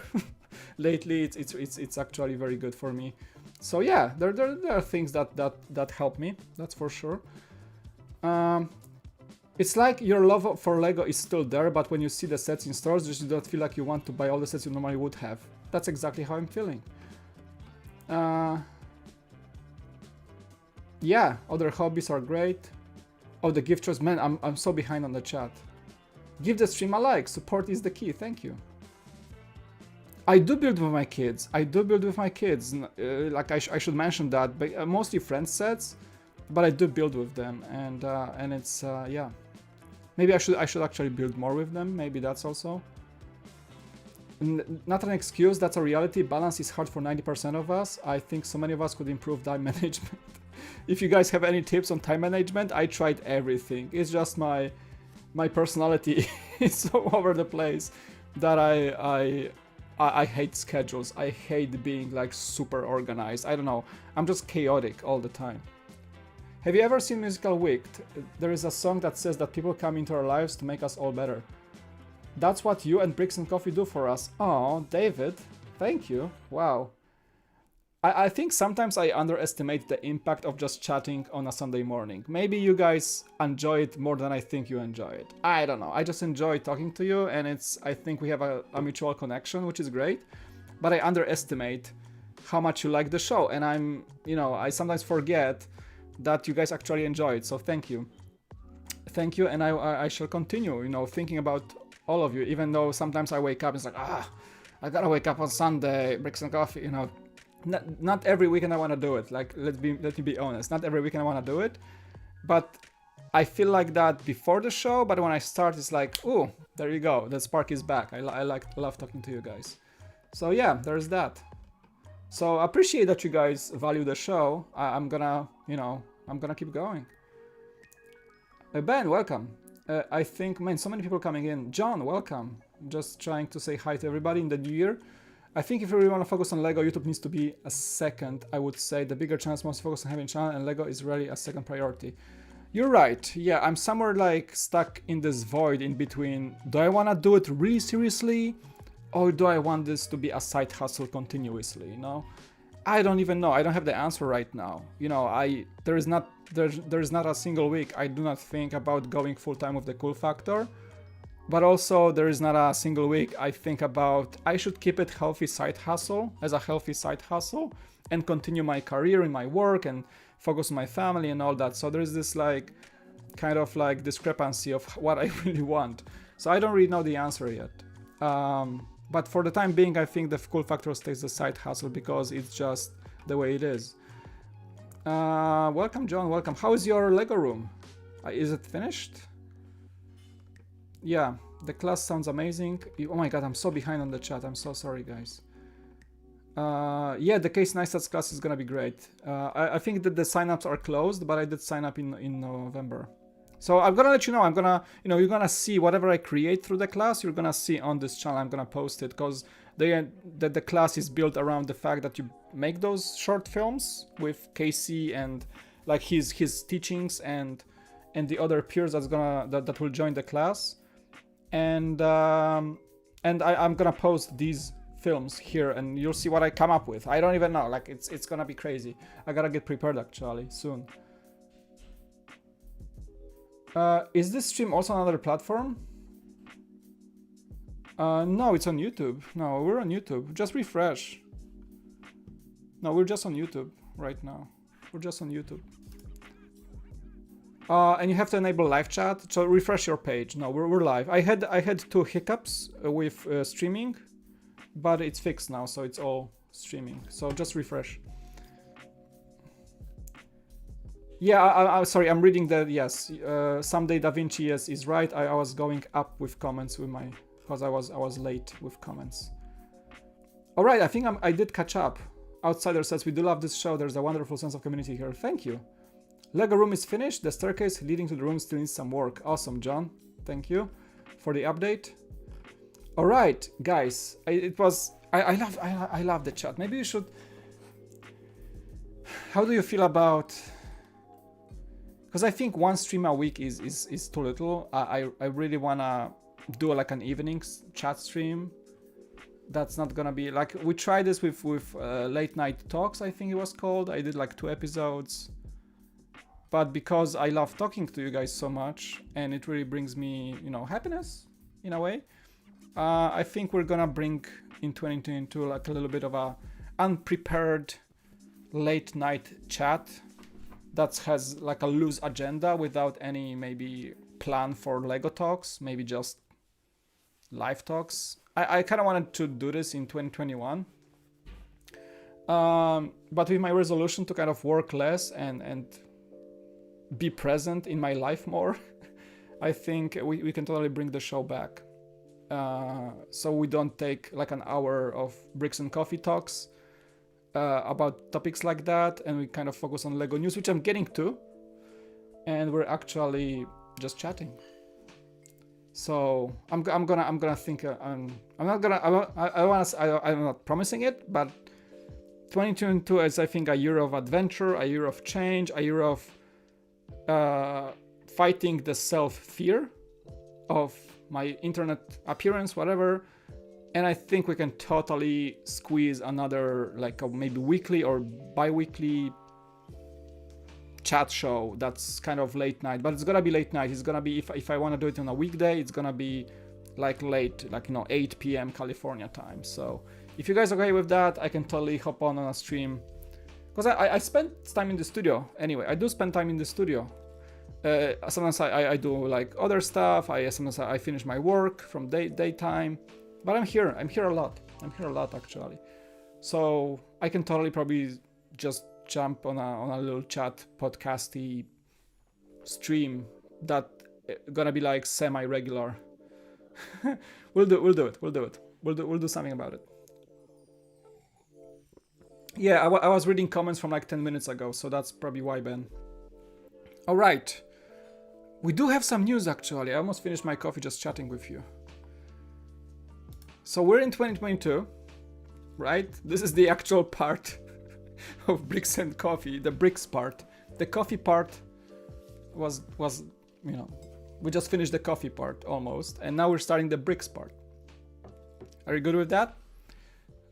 Speaker 1: Lately, it's actually very good for me. So yeah, there are things that help me, that's for sure. It's like your love for Lego is still there, but when you see the sets in stores, you just don't feel like you want to buy all the sets you normally would have. That's exactly how I'm feeling. Yeah, other hobbies are great. Oh, the gift choice, man, I'm so behind on the chat. Give the stream a like, support is the key, thank you. I do build with my kids. Like I should mention that, but mostly friend sets, but I do build with them, and it's yeah. Maybe I should actually build more with them. Maybe that's also not an excuse. That's a reality. Balance is hard for 90% of us. I think so many of us could improve time management. If you guys have any tips on time management, I tried everything. It's just my personality is so over the place that I hate schedules. I hate being like super organized. I don't know. I'm just chaotic all the time. Have you ever seen Musical Week? There is a song that says that people come into our lives to make us all better. That's what you and Bricks and Coffee do for us. Oh, David, thank you. Wow. I think sometimes I underestimate the impact of just chatting on a Sunday morning. Maybe you guys enjoy it more than I think you enjoy it. I don't know. I just enjoy talking to you, and I think we have a mutual connection, which is great. But I underestimate how much you like the show, and I sometimes forget that you guys actually enjoy it. So thank you. Thank you, and I shall continue, thinking about all of you, even though sometimes I wake up and it's like, I gotta wake up on Sunday, Bricks and Coffee, Not every weekend I want to do it. Like, let me be honest. Not every weekend I want to do it, but I feel like that before the show. But when I start, it's like, oh, there you go. The spark is back. I love talking to you guys. So yeah, there's that. So I appreciate that you guys value the show. I'm gonna keep going. Ben, welcome. I think, man, so many people coming in. John, welcome. Just trying to say hi to everybody in the new year. I think if you really want to focus on Lego, YouTube needs to be a second. I would say the bigger channels most focus on having channel, and Lego is really a second priority. You're right. Yeah, I'm somewhere like stuck in this void in between. Do I want to do it really seriously, or do I want this to be a side hustle continuously? I don't even know. I don't have the answer right now. There is not a single week I do not think about going full time with the cool factor. But also, there is not a single week I think about I should keep it healthy side hustle, as a healthy side hustle, and continue my career in my work and focus on my family and all that. So there's this kind of discrepancy of what I really want. So I don't really know the answer yet. But for the time being, I think the cool factor stays the side hustle because it's just the way it is. Welcome, John. Welcome. How is your Lego room? Is it finished? Yeah, the class sounds amazing. Oh my god, I'm so behind on the chat. I'm so sorry, guys. Yeah, the Case Neistats class is gonna be great. I think that the signups are closed, but I did sign up in November. So I'm gonna let you know. You're gonna see whatever I create through the class. You're gonna see on this channel. I'm gonna post it because the class is built around the fact that you make those short films with Casey and like his teachings and the other peers that will join the class. And I'm gonna post these films here, and you'll see what I come up with. I don't even know. Like it's gonna be crazy. I gotta get prepared actually soon. Is this stream also on another platform? No, it's on YouTube. No, we're on YouTube. Just refresh. No, we're just on YouTube right now. We're just on YouTube. And you have to enable live chat. So refresh your page. No, we're live. I had 2 hiccups with streaming, but it's fixed now, so it's all streaming. So just refresh. Yeah, I'm sorry. I'm reading that. Yes, someday Da Vinci is right. I was going up with comments with my because I was late with comments. All right, I think I did catch up. Outsider says we do love this show. There's a wonderful sense of community here. Thank you. Lego room is finished. The staircase leading to the room still needs some work. Awesome, John. Thank you for the update. All right, guys. I love the chat. Maybe you should. How do you feel about? Because I think one stream a week is too little. I really wanna do like an evenings chat stream. That's not gonna be like we tried this with late night talks. I think it was called. I did like 2 episodes. But because I love talking to you guys so much, and it really brings me, happiness in a way, I think we're gonna bring in 2022 like a little bit of a unprepared late night chat that has like a loose agenda without any maybe plan for Lego talks, maybe just live talks. I kind of wanted to do this in 2021. But with my resolution to kind of work less and be present in my life more, I think we can totally bring the show back. So we don't take like an hour of bricks and coffee talks about topics like that, and we kind of focus on Lego news, which I'm getting to, and we're actually just chatting. So I'm gonna think. I'm not promising it, but 2022 is I think a year of adventure, a year of change, a year of fighting the self-fear of my internet appearance, whatever. And I think we can totally squeeze another like a maybe weekly or bi-weekly chat show that's kind of late night, but it's gonna be late night. It's gonna be if I want to do it on a weekday, it's gonna be like late, like 8 p.m. California time. So if you guys are okay with that, I can totally hop on a stream, because I spend time in the studio anyway. I do spend time in the studio. Sometimes I do like other stuff. Sometimes I finish my work from daytime, but I'm here a lot. I'm here a lot actually. So I can totally probably just jump on a little chat podcasty stream that gonna be like semi-regular. We'll do it. We'll do something about it. Yeah, I was reading comments from like 10 minutes ago, so that's probably why, Ben. All right. We do have some news actually. I almost finished my coffee just chatting with you. So we're in 2022, right? This is the actual part of bricks and coffee, the bricks part. The coffee part was we just finished the coffee part almost, and now we're starting the bricks part. Are you good with that?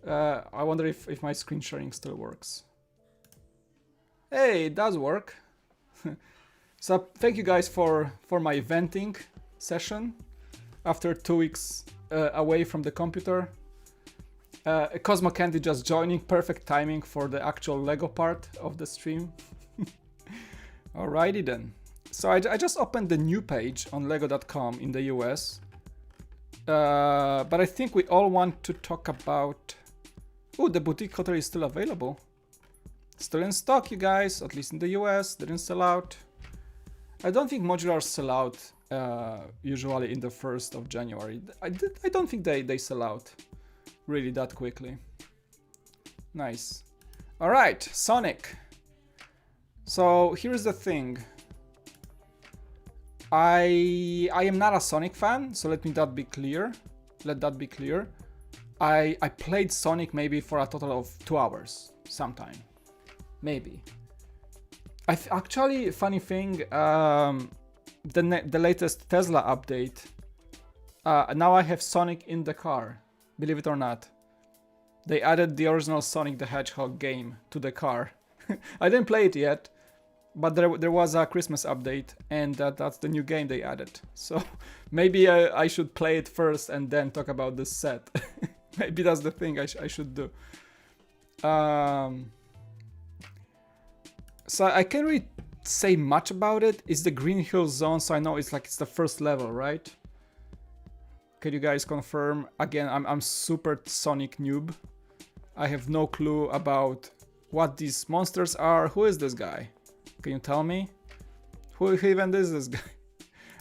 Speaker 1: I wonder if my screen sharing still works. Hey, it does work. So thank you guys for my venting session after 2 weeks away from the computer. Cosmo Candy just joining, perfect timing for the actual Lego part of the stream. Alrighty then. So I just opened the new page on lego.com in the US. But I think we all want to talk about... Oh, the boutique hotel is still available. Still in stock, you guys, at least in the US, didn't sell out. I don't think modulars sell out usually in the 1st of January. I don't think they sell out really that quickly. Nice. All right, Sonic. So here's the thing. I am not a Sonic fan, so let that be clear. I played Sonic maybe for a total of 2 hours, sometime, maybe. Actually, funny thing, the latest Tesla update. Now I have Sonic in the car, believe it or not. They added the original Sonic the Hedgehog game to the car. I didn't play it yet, but there was a Christmas update, and that's the new game they added. So maybe I should play it first and then talk about this set. Maybe that's the thing I should do. So I can't really say much about it. It's the Green Hill Zone, so I know it's the first level, right? Can you guys confirm? Again, I'm super Sonic noob. I have no clue about what these monsters are. Who is this guy? Can you tell me? Who even is this guy?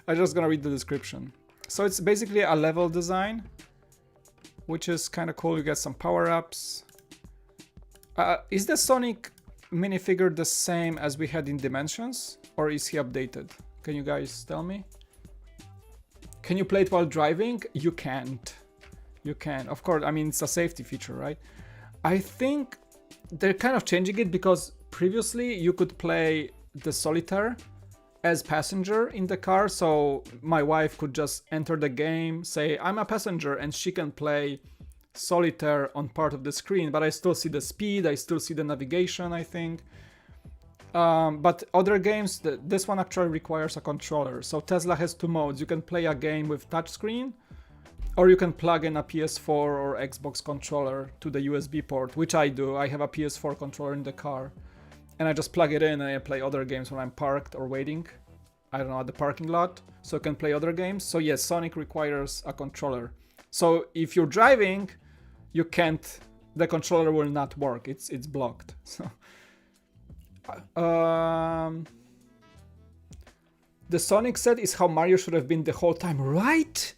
Speaker 1: I'm just gonna read the description. So it's basically a level design, which is kind of cool. You get some power-ups. Is the Sonic minifigure the same as we had in Dimensions, or is he updated? Can you guys tell me? Can you play it while driving? You can't. You can. Of course, I mean, it's a safety feature, right? I think they're kind of changing it because previously you could play the solitaire as passenger in the car. So my wife could just enter the game, say, I'm a passenger, and she can play solitaire on part of the screen, but I still see the speed, I still see the navigation, I think. But other games, this one actually requires a controller. So Tesla has two modes. You can play a game with touchscreen, or you can plug in a PS4 or Xbox controller to the USB port, which I do. I have a PS4 controller in the car, and I just plug it in and I play other games when I'm parked or waiting, I don't know, at the parking lot, so I can play other games. So yes, Sonic requires a controller. So if you're driving, you can't, the controller will not work, it's blocked. So the Sonic set is how Mario should have been the whole time, right?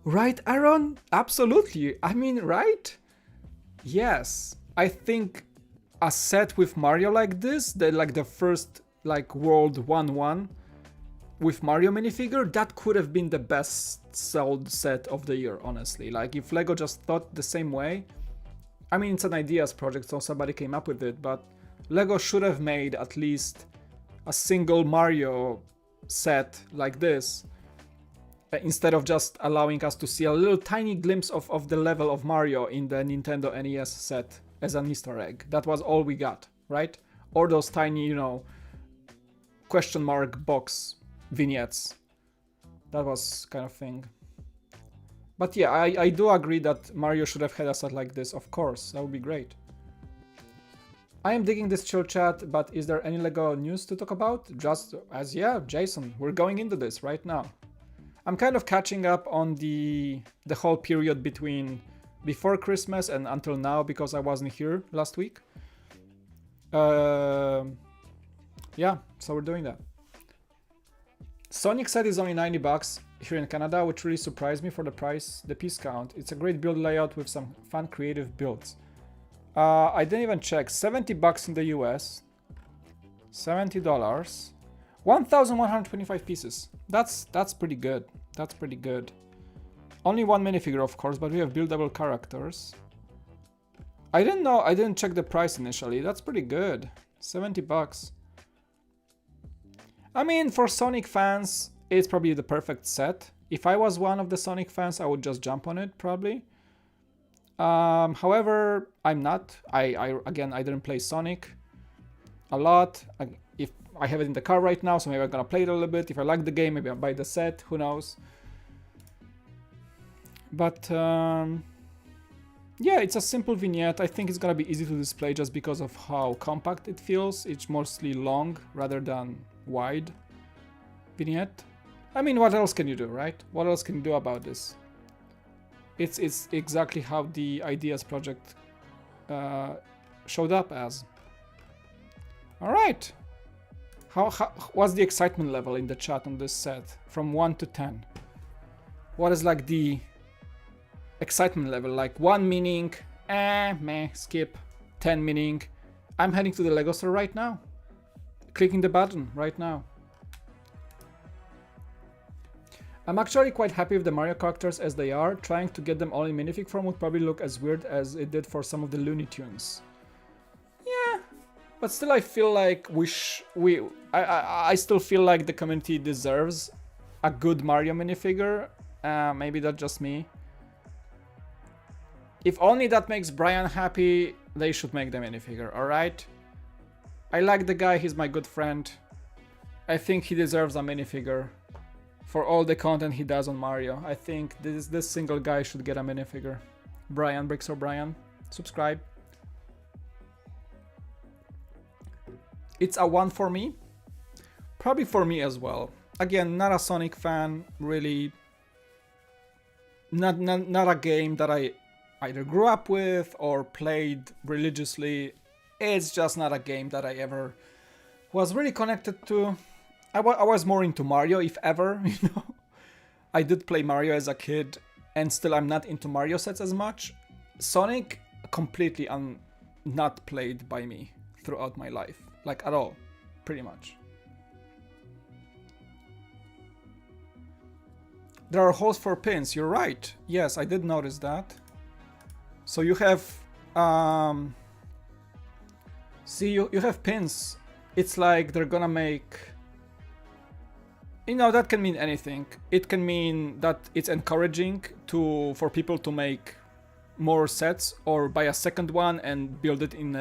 Speaker 1: Right, Aaron? Absolutely. I mean, right? Yes. I think a set with Mario like this, the first World 1-1 with Mario minifigure, that could have been the best sold set of the year, honestly. Like, if LEGO just thought the same way, I mean, it's an ideas project, so somebody came up with it, but LEGO should have made at least a single Mario set like this, instead of just allowing us to see a little tiny glimpse of the level of Mario in the Nintendo NES set as an Easter egg. That was all we got, right? Or those tiny, you know, question mark box vignettes. That was kind of thing. But yeah, I do agree that Mario should have had a set like this, of course. That would be great. I am digging this chill chat, but is there any LEGO news to talk about? Just as, yeah, Jason, we're going into this right now. I'm kind of catching up on the whole period between before Christmas and until now, because I wasn't here last week. Yeah, so we're doing that. Sonic set is only $90 here in Canada, which really surprised me for the price, the piece count. It's a great build layout with some fun creative builds. I didn't even check. $70 in the US. $70. 1,125 pieces. That's pretty good. That's pretty good. Only one minifigure, of course, but we have buildable characters. I didn't know. I didn't check the price initially. That's pretty good. $70. I mean, for Sonic fans, it's probably the perfect set. If I was one of the Sonic fans, I would just jump on it, probably. However, I'm not. Again, I didn't play Sonic a lot. If I have it in the car right now, so maybe I'm gonna play it a little bit. If I like the game, maybe I'll buy the set, who knows. But yeah, it's a simple vignette. I think it's gonna be easy to display just because of how compact it feels. It's mostly long rather than wide vignette. I mean, what else can you do, right? What else can you do about this? It's exactly how the Ideas project showed up as. All right. What's the excitement level in the chat on this set from 1 to 10? What is like the excitement level? Like 1 meaning, meh, skip. 10 meaning, I'm heading to the LEGO store right now. Clicking the button right now. I'm actually quite happy with the Mario characters as they are. Trying to get them all in minifig form would probably look as weird as it did for some of the Looney Tunes. Yeah, but still I feel like I still feel like the community deserves a good Mario minifigure. Maybe that's just me. If only that makes Brian happy, they should make the minifigure, alright? I like the guy, he's my good friend. I think he deserves a minifigure for all the content he does on Mario. I think this single guy should get a minifigure. Brian, Bricks or Brian, subscribe. It's a 1 for me. Probably for me as well. Again, not a Sonic fan, really. Not a game that I either grew up with or played religiously. It's just not a game that I ever was really connected to. I was more into Mario, if ever, you know. I did play Mario as a kid, and still I'm not into Mario sets as much. Sonic, completely not played by me throughout my life. Like, at all, pretty much. There are holes for pins, you're right. Yes, I did notice that. So you have, see, you have pins. It's like they're gonna make, you know, that can mean anything. It can mean that it's encouraging for people to make more sets or buy a second one and build it in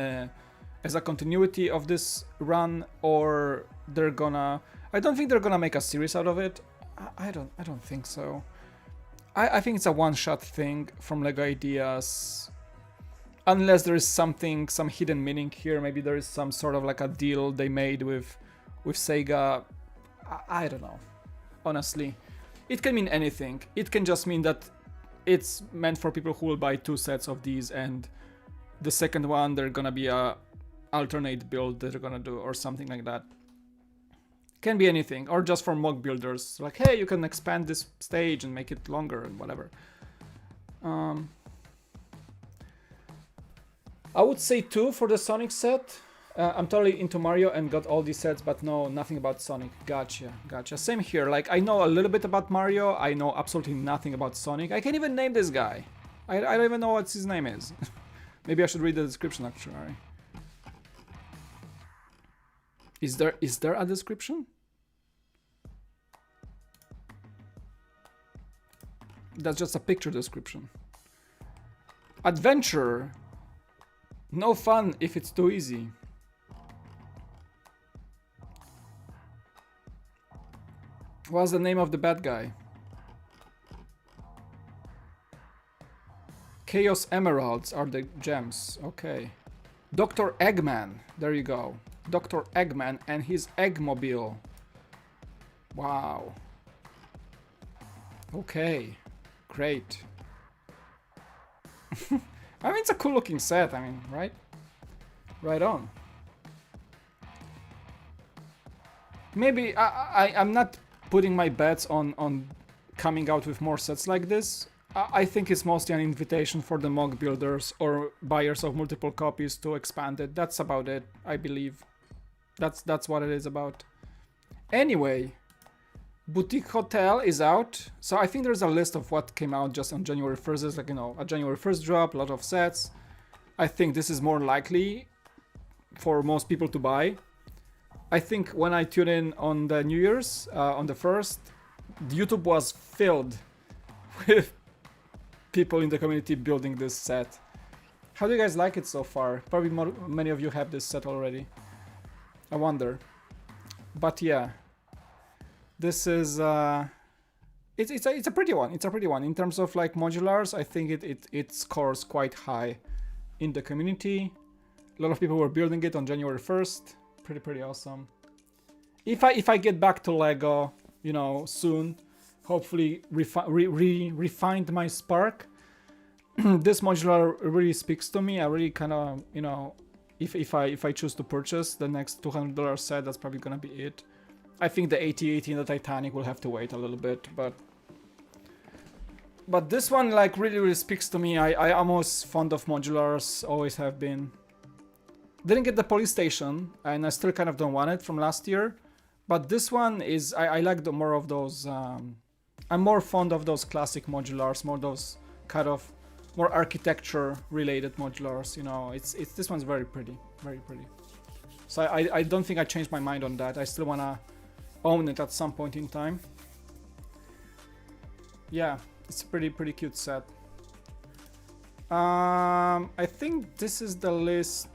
Speaker 1: as a continuity of this run, or they're gonna, I don't think they're gonna make a series out of it. I don't think so. I think it's a one-shot thing from LEGO Ideas. Unless there is something, some hidden meaning here. Maybe there is some sort of like a deal they made with Sega. I don't know. Honestly. It can mean anything. It can just mean that it's meant for people who will buy 2 sets of these, and the second one they're gonna be a alternate build that they're gonna do or something like that. Can be anything, or just for mock builders, like, hey, you can expand this stage and make it longer and whatever. I would say 2 for the Sonic set. I'm totally into Mario and got all these sets, but no, nothing about Sonic. Gotcha. Same here, like, I know a little bit about Mario, I know absolutely nothing about Sonic. I can't even name this guy. I don't even know what his name is. Maybe I should read the description actually. Is there a description? That's just a picture description. Adventure. No fun if it's too easy. What's the name of the bad guy? Chaos Emeralds are the gems. Okay. Dr. Eggman. There you go. Dr. Eggman and his Eggmobile. Wow. Okay. Great. I mean, it's a cool looking set, I mean, right? Right on. Maybe I'm not putting my bets on coming out with more sets like this. I think it's mostly an invitation for the mock builders or buyers of multiple copies to expand it. That's about it, I believe. That's what it is about. Anyway, Boutique Hotel is out. So I think there's a list of what came out just on January 1st. There's like, you know, a January 1st drop, a lot of sets. I think this is more likely for most people to buy. I think when I tune in on the New Year's, on the 1st, YouTube was filled with people in the community building this set. How do you guys like it so far? Probably many of you have this set already. I wonder. But yeah, this is it's a pretty one. It's a pretty one in terms of like modulars. I think it scores quite high in the community. A lot of people were building it on January 1st. Pretty awesome. If I get back to Lego, you know, soon, hopefully refined my spark. This modular really speaks to me. I really kind of, you know, if I choose to purchase the next $200 set, that's probably gonna be it. I think the AT-AT and the Titanic will have to wait a little bit, but this one like really speaks to me. I almost fond of modulars, always have been. Didn't get the police station, and I still kind of don't want it from last year. But this one is, I like the more of those, I'm more fond of those classic modulars, more those kind of more architecture related modulars, you know. This one's very pretty, very pretty. So I don't think I changed my mind on that. I still wanna own it at some point in time. Yeah, it's a pretty cute set. I think this is the list.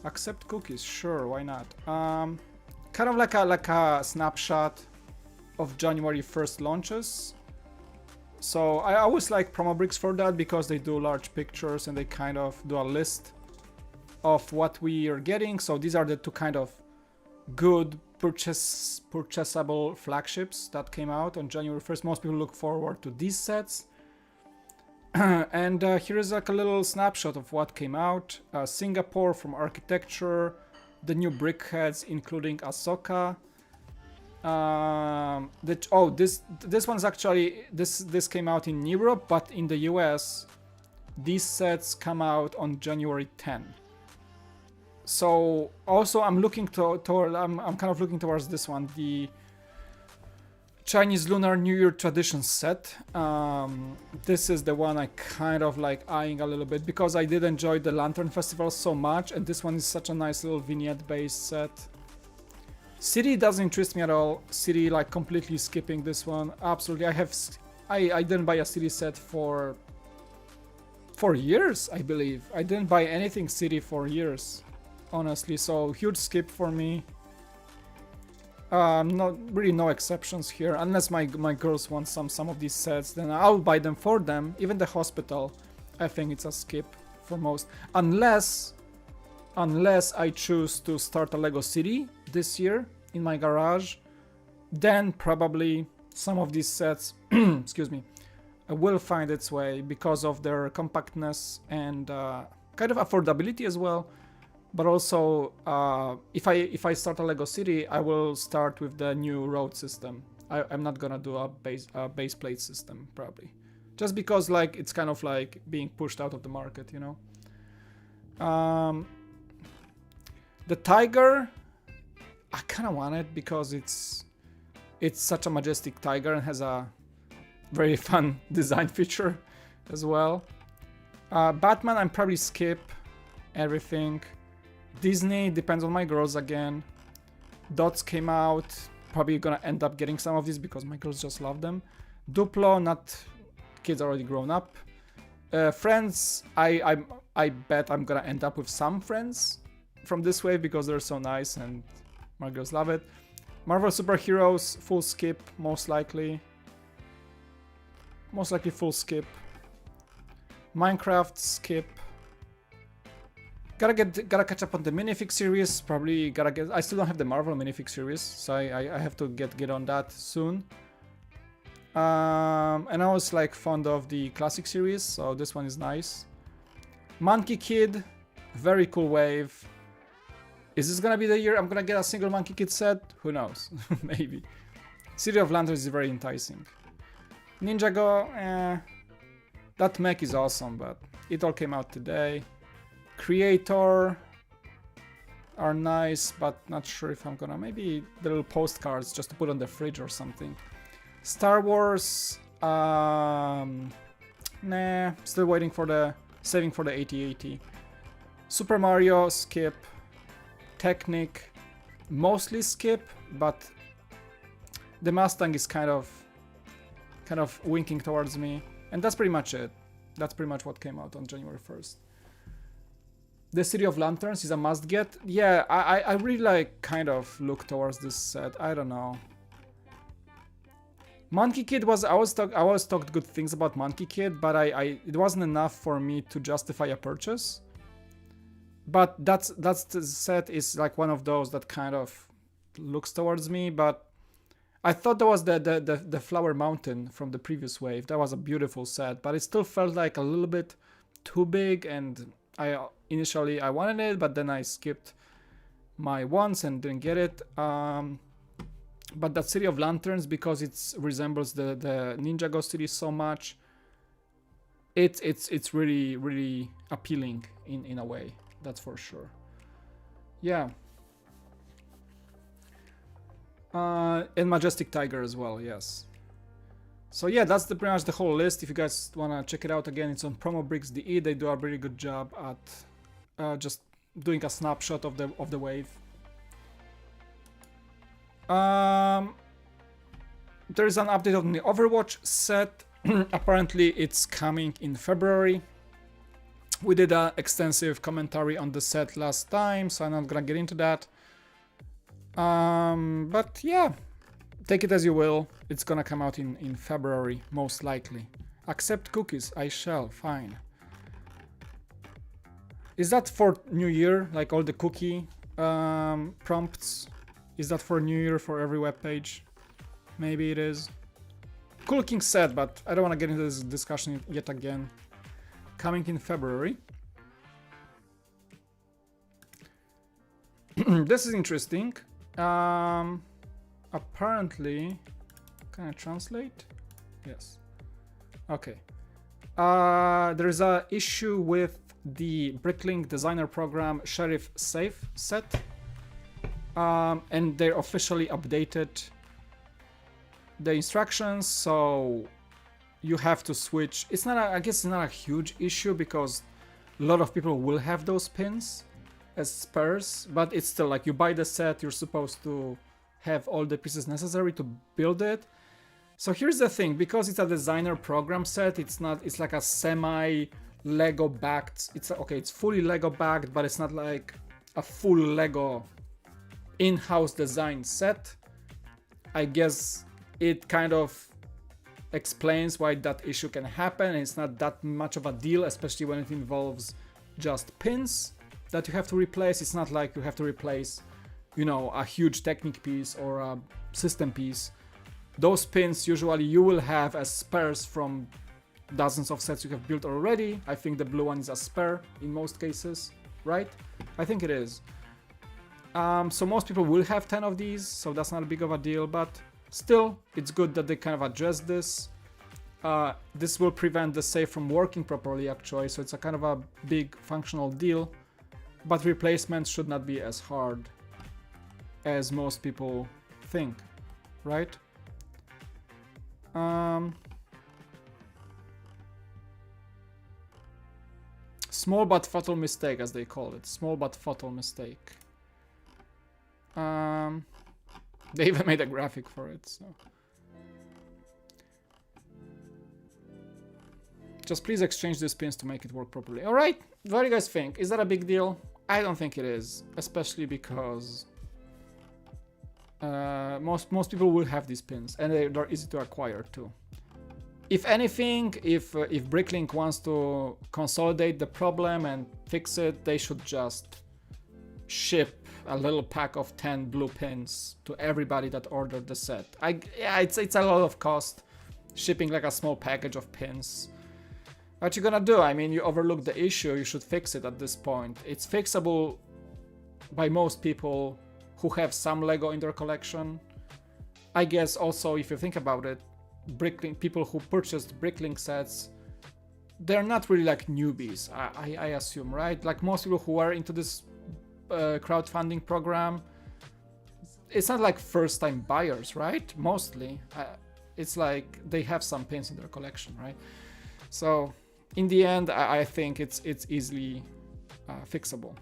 Speaker 1: Accept cookies, sure, why not? Kind of like a snapshot of January 1st launches. So I always like promo bricks for that because they do large pictures and they kind of do a list of what we are getting. So these are the two kind of good purchasable flagships that came out on January 1st. Most people look forward to these sets. And here is like a little snapshot of what came out. Singapore from architecture, the new brick heads including Ahsoka. This one's actually this came out in Europe, but in the US these sets come out on January 10. So also I'm looking I'm kind of looking towards this one, the Chinese Lunar New Year tradition set. This is the one I kind of like eyeing a little bit because I did enjoy the Lantern Festival so much, and this one is such a nice little vignette based set. City doesn't interest me at all. City, like, completely skipping this one. Absolutely, I didn't buy a City set for years, I believe. I didn't buy anything City for years, honestly. So huge skip for me. No exceptions here. Unless my girls want some of these sets, then I'll buy them for them. Even the hospital, I think it's a skip for most. Unless I choose to start a Lego City this year in my garage, then probably some of these sets, excuse me, will find its way because of their compactness and kind of affordability as well. But also, if I start a Lego City, I will start with the new road system. I'm not gonna do a base plate system probably, just because like it's kind of like being pushed out of the market, you know. The tiger, I kind of want it because it's such a majestic tiger and has a very fun design feature as well. Batman, I'm probably skip everything. Disney, depends on my girls again. Dots came out, probably gonna end up getting some of these because my girls just love them. Duplo, not, kids are already grown up. Friends, I bet I'm gonna end up with some friends from this wave because they're so nice and my girls love it. Marvel Superheroes, full skip, most likely. Most likely full skip. Minecraft, skip. Gotta catch up on the Minifig series. Probably gotta get. I still don't have the Marvel Minifig series, so I have to get on that soon. And I was like fond of the classic series, so this one is nice. Monkey Kid, very cool wave. Is this gonna be the year I'm gonna get a single Monkey Kid set? Who knows? Maybe. City of Lanterns is very enticing. Ninjago, that mech is awesome, but it all came out today. Creator are nice, but not sure if I'm gonna. Maybe the little postcards just to put on the fridge or something. Star Wars, nah, still waiting for saving for the 8080. Super Mario, skip. Technic, mostly skip, but the Mustang is kind of winking towards me, and that's pretty much it. That's pretty much what came out on January 1st. The City of Lanterns is a must get. Yeah, I really like kind of look towards this set. I don't know. Monkey Kid was I always talked good things about Monkey Kid, but it wasn't enough for me to justify a purchase. But that's the set is like one of those that kind of looks towards me. But I thought that was the Flower Mountain from the previous wave. That was a beautiful set, but it still felt like a little bit too big, and initially I wanted it, but then I skipped my wants and didn't get it. But that City of Lanterns, because it resembles the Ninjago City so much, it's really, really appealing in a way. That's for sure. Yeah. And Majestic Tiger as well, yes. So yeah, that's pretty much the whole list. If you guys wanna check it out again, it's on PromoBricks.de. They do a really good job at just doing a snapshot of the wave. There is an update on the Overwatch set. Apparently it's coming in February. We did an extensive commentary on the set last time, so I'm not gonna get into that. But yeah, take it as you will. It's gonna come out in February, most likely. Accept cookies, I shall, fine. Is that for New Year, like all the cookie prompts? Is that for New Year for every web page? Maybe it is. Cool looking set, but I don't want to get into this discussion yet again. Coming in February. This is interesting. Apparently, can I translate? Yes. Okay. There's a issue with the Bricklink designer program Sheriff Safe set, and they officially updated the instructions, so you have to switch. It's not I guess it's not a huge issue because a lot of people will have those pins as spares, but it's still like you buy the set, you're supposed to have all the pieces necessary to build it. So here's the thing, because it's a designer program set, it's like a semi Lego backed. It's fully Lego backed, but it's not like a full Lego in-house design set. I guess it kind of explains why that issue can happen. It's not that much of a deal, especially when it involves just pins that you have to replace. It's not like you have to replace, you know, a huge Technic piece or a system piece. Those pins usually you will have as spares from dozens of sets you have built already. I think the blue one is a spare in most cases, right? I think it is. So most people will have 10 of these, so that's not a big of a deal, but still, it's good that they kind of address this. This will prevent the save from working properly, actually, so it's a kind of a big functional deal. But replacements should not be as hard as most people think, right? Small but fatal mistake, as they call it. Small but fatal mistake. They even made a graphic for it, so. Just please exchange these pins to make it work properly. Alright, what do you guys think? Is that a big deal? I don't think it is, especially because most people will have these pins, and they're easy to acquire too. If anything, if Bricklink wants to consolidate the problem and fix it, they should just ship a little pack of 10 blue pins to everybody that ordered the set. Yeah, it's a lot of cost shipping like a small package of pins. What you gonna do? I mean, you overlooked the issue, you should fix it at this point. It's fixable by most people who have some Lego in their collection. I guess also, if you think about it, Bricklink people who purchased Bricklink sets, they're not really like newbies, I assume, right? Like most people who are into this crowdfunding program, it's not like first-time buyers, right? Mostly, it's like they have some pins in their collection, right? So in the end, I think it's easily fixable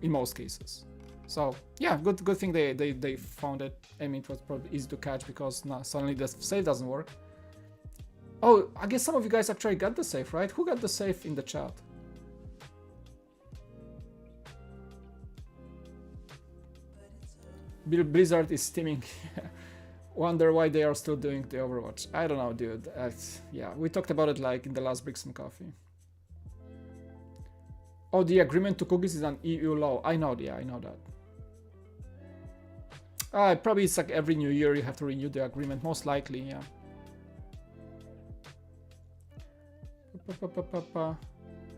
Speaker 1: in most cases. So yeah, good thing they found it. I mean, it was probably easy to catch because now suddenly the save doesn't work. Oh, I guess some of you guys actually got the save, right? Who got the save in the chat? Blizzard is steaming. Wonder why they are still doing the Overwatch. I don't know, dude. Yeah, we talked about it like in the last Bricks and Coffee. Oh, the agreement to cookies is an EU law. I know, yeah, I know that. Probably it's like every new year you have to renew the agreement, most likely, yeah.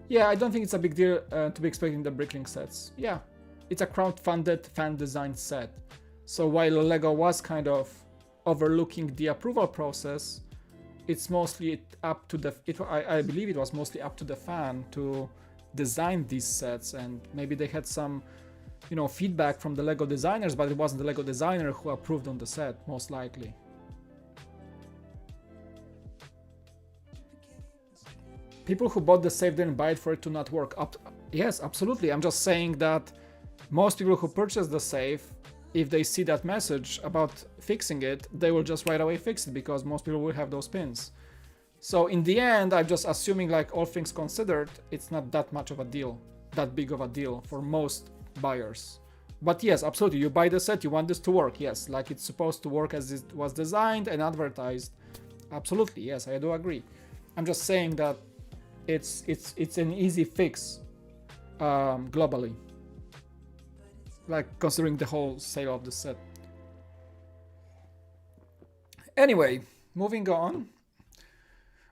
Speaker 1: Yeah, I don't think it's a big deal to be expecting the Bricklink sets. Yeah, it's a crowd-funded, fan-designed set. So while Lego was kind of overlooking the approval process, it's mostly up to the... I believe it was mostly up to the fan to design these sets, and maybe they had some, you know, feedback from the Lego designers, but it wasn't the Lego designer who approved on the set, most likely. People who bought the save didn't buy it for it to not work. Yes, absolutely. I'm just saying that most people who purchase the save, if they see that message about fixing it, they will just right away fix it because most people will have those pins. So in the end, I'm just assuming, like, all things considered, it's not that much of a deal, that big of a deal for most buyers. But yes, absolutely, you buy the set, you want this to work, yes, like it's supposed to work as it was designed and advertised. Absolutely, yes, I do agree. I'm just saying that it's an easy fix globally, like considering the whole sale of the set. Anyway, moving on.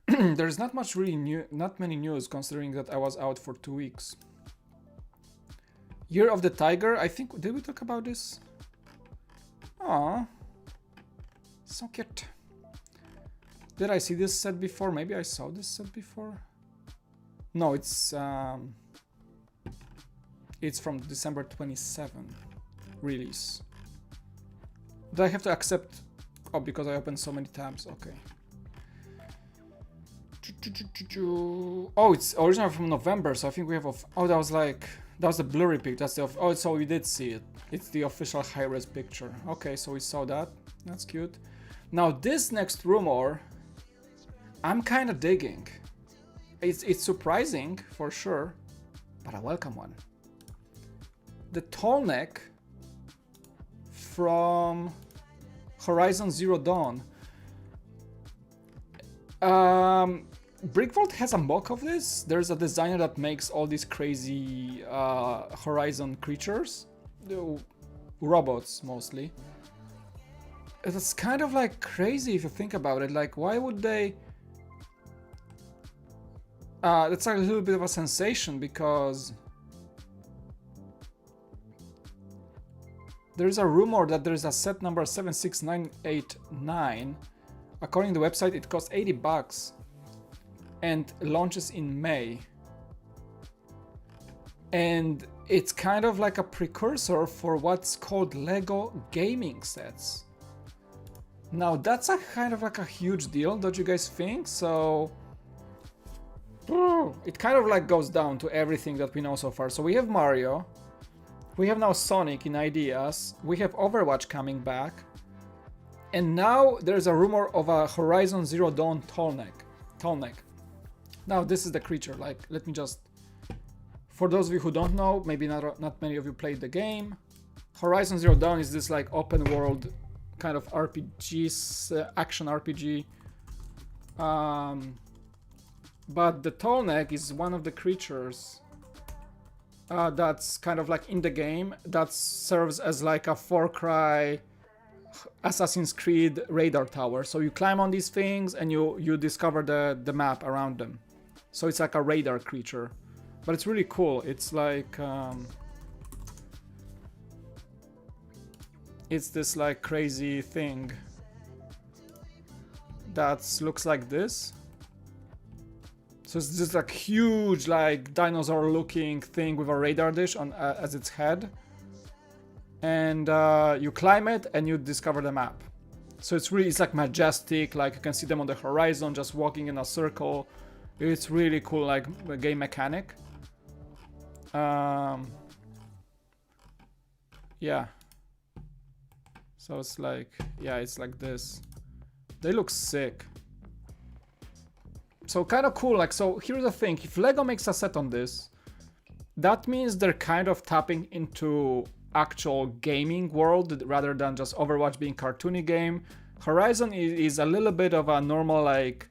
Speaker 1: There's not much really new, not many news considering that I was out for 2 weeks. Year of the Tiger, I think, did we talk about this? Aww, so cute. Did I see this set before? Maybe I saw this set before. No, it's from December 27 release. Do I have to accept? Oh, because I opened so many tabs. Okay. Oh, it's original from November, so I think we have. Oh, that was the blurry pic. That's the. Oh, so we did see it. It's the official high-res picture. Okay, so we saw that. That's cute. Now this next rumor, I'm kind of digging. It's surprising for sure, but a welcome one. The tall neck from Horizon Zero Dawn. Brickvault has a mock of this. There's a designer that makes all these crazy Horizon creatures, robots mostly. It's kind of like crazy if you think about it. Like, why would they? That's like a little bit of a sensation because there's a rumor that there's a set number 76989. According to the website, it costs $80 and launches in May. And it's kind of like a precursor for what's called Lego gaming sets. Now that's a kind of like a huge deal, don't you guys think? So it kind of like goes down to everything that we know so far. So we have Mario, we have now Sonic in ideas, we have Overwatch coming back, and now there's a rumor of a Horizon Zero Dawn tall neck. Now this is the creature. Like, let me just, for those of you who don't know, maybe not many of you played the game. Horizon Zero Dawn is this like open world kind of RPGs, action RPG. But the tall neck is one of the creatures that's kind of like in the game that serves as like a Far Cry Assassin's Creed radar tower. So you climb on these things and you discover the map around them. So it's like a radar creature, but it's really cool. It's like it's this like crazy thing that looks like this. So it's just like huge like dinosaur looking thing with a radar dish on as its head. And you climb it and you discover the map. So it's like majestic, like you can see them on the horizon just walking in a circle. It's really cool, like a game mechanic. Yeah. So it's like, yeah, it's like this. They look sick. So kind of cool, like, so here's the thing. If Lego makes a set on this, that means they're kind of tapping into actual gaming world rather than just Overwatch being cartoony game. Horizon is a little bit of a normal like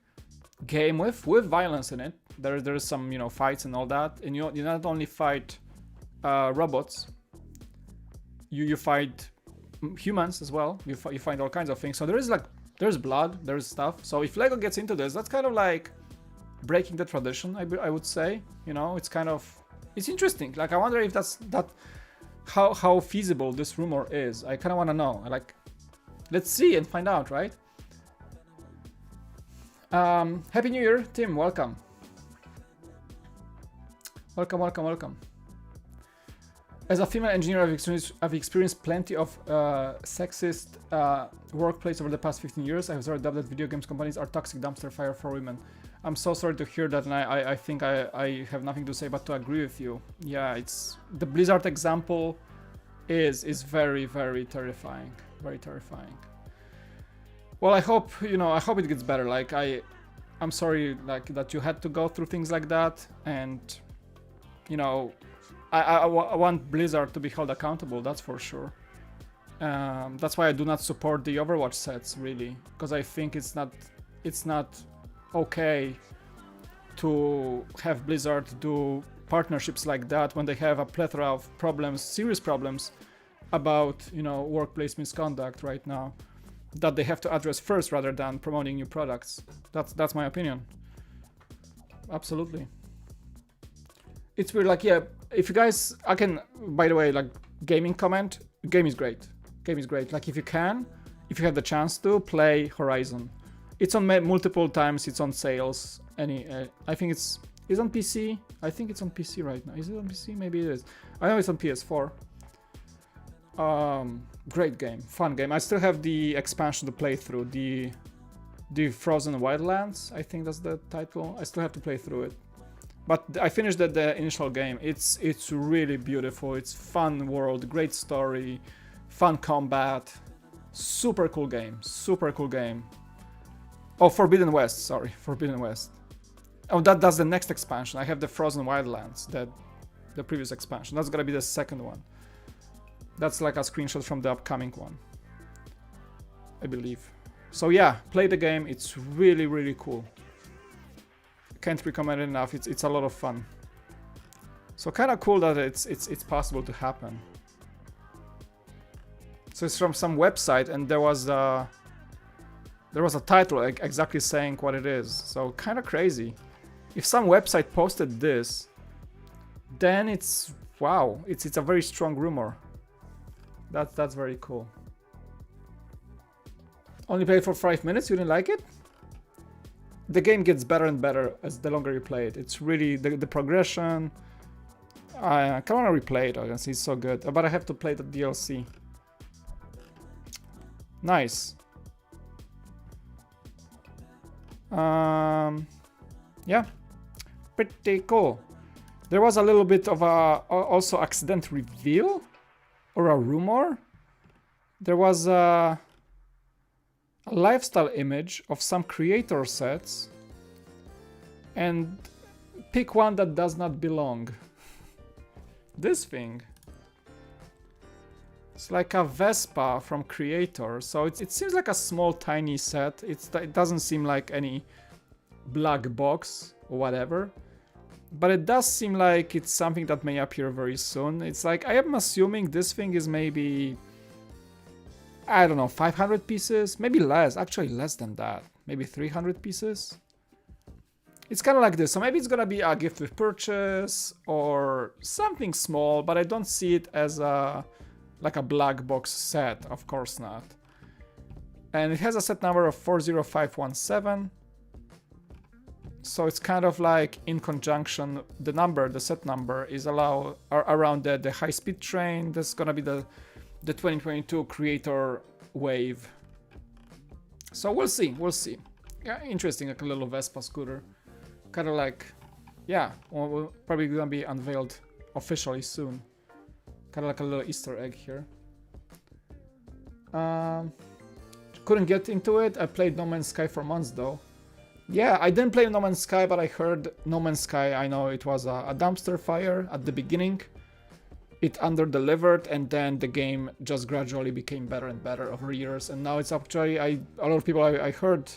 Speaker 1: game with violence in it. There's some, you know, fights and all that, and you not only fight robots, you fight humans as well. You find all kinds of things. So there's blood, there's stuff. So if Lego gets into this, that's kind of like breaking the tradition, I would say. You know, it's kind of, it's interesting. Like, I wonder if how feasible this rumor is. I kind of want to know. Like, let's see and find out, right? Happy New Year, Tim. Welcome. Welcome. As a female engineer, I've experienced plenty of sexist workplace over the past 15 years. I've observed that video games companies are toxic dumpster fire for women. I'm so sorry to hear that, and I think I have nothing to say but to agree with you. Yeah, it's the Blizzard example is very, very terrifying. Very terrifying. Well, I hope it gets better. Like, I'm sorry like that you had to go through things like that, and you know, I want Blizzard to be held accountable, that's for sure. That's why I do not support the Overwatch sets, really, because I think it's not okay to have Blizzard do partnerships like that when they have a plethora of problems, serious problems about, you know, workplace misconduct right now that they have to address first rather than promoting new products. That's my opinion. Absolutely. It's weird, like, yeah, if you guys, I can, by the way, like, gaming comment, game is great. Game is great. Like, if you have the chance to, play Horizon. It's on multiple times, it's on sales. I think it's on PC. I think it's on PC right now. Is it on PC? Maybe it is. I know it's on PS4. Great game, fun game. I still have the expansion to play through, the Frozen Wildlands, I think that's the title. I still have to play through it. But I finished the initial game. It's really beautiful. It's fun world, great story, fun combat, super cool game, super cool game. Oh, Forbidden West, sorry, Forbidden West. Oh, that's the next expansion. I have the Frozen Wildlands, the previous expansion. That's gonna be the second one. That's like a screenshot from the upcoming one, I believe. So yeah, play the game. It's really, really cool. Can't recommend it enough. It's a lot of fun. So kind of cool that it's possible to happen. So it's from some website, and there was a title exactly saying what it is. So kind of crazy. If some website posted this, then it's wow. It's a very strong rumor. That's very cool. Only played for 5 minutes. You didn't like it? The game gets better and better as the longer you play it. It's really the progression. I kind of want to replay it. Honestly, it's so good. But I have to play the DLC. Nice. Yeah, pretty cool. There was a little bit of a also accident reveal or a rumor. There was a lifestyle image of some creator sets, and pick one that does not belong. This thing. It's like a Vespa from Creator, so it seems like a small tiny set. It doesn't seem like any black box or whatever, but it does seem like it's something that may appear very soon. It's like, I am assuming this thing is maybe, I don't know, 500 pieces, maybe less, actually less than that, maybe 300 pieces. It's kind of like this, so maybe it's gonna be a gift with purchase or something small, but I don't see it as like a black box set, of course not. And it has a set number of 40517. So it's kind of like in conjunction, the set number is around the high-speed train. That's gonna be the 2022 creator wave. So we'll see. Yeah, interesting, like a little Vespa scooter. Kind of like, yeah, well, probably gonna be unveiled officially soon. Kind of like a little Easter egg here. Couldn't get into it. I played No Man's Sky for months though. Yeah, I didn't play No Man's Sky, but I heard No Man's Sky, I know it was a dumpster fire at the beginning. It under-delivered, and then the game just gradually became better and better over years. And now it's actually, a lot of people I heard,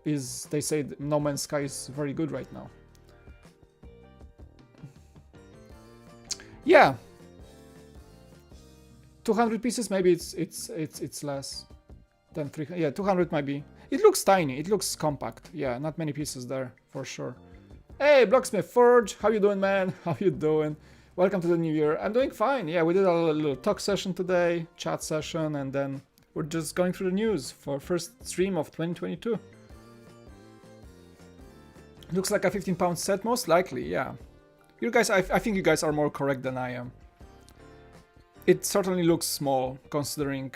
Speaker 1: they say No Man's Sky is very good right now. Yeah. 200 pieces, maybe it's less than 300. Yeah, 200 might be. It looks tiny, it looks compact. Yeah, not many pieces there, for sure. Hey, Blocksmith Forge, how you doing, man? How you doing? Welcome to the new year. I'm doing fine. Yeah, we did a little talk session today, chat session, and then we're just going through the news for first stream of 2022. Looks like a 15-pound set, most likely, yeah. You guys, I think you guys are more correct than I am. It certainly looks small, considering,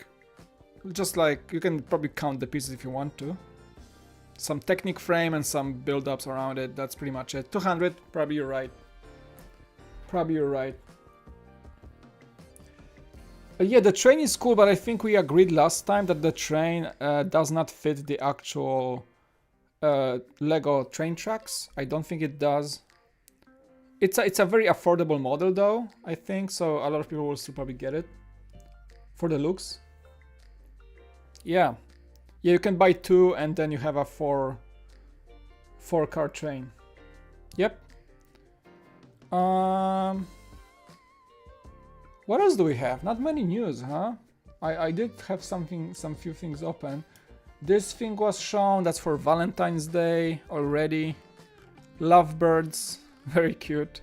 Speaker 1: just like, you can probably count the pieces if you want to. Some Technic frame and some build-ups around it, that's pretty much it. 200, probably you're right. Probably you're right. Yeah, the train is cool, but I think we agreed last time that the train does not fit the actual Lego train tracks. I don't think it does. It's a very affordable model though, I think, so a lot of people will still probably get it for the looks. Yeah, you can buy 2 and then you have a 4 car train. Yep. What else do we have? Not many news, huh? I did have some few things open. This thing was shown, that's for Valentine's Day already. Lovebirds, very cute.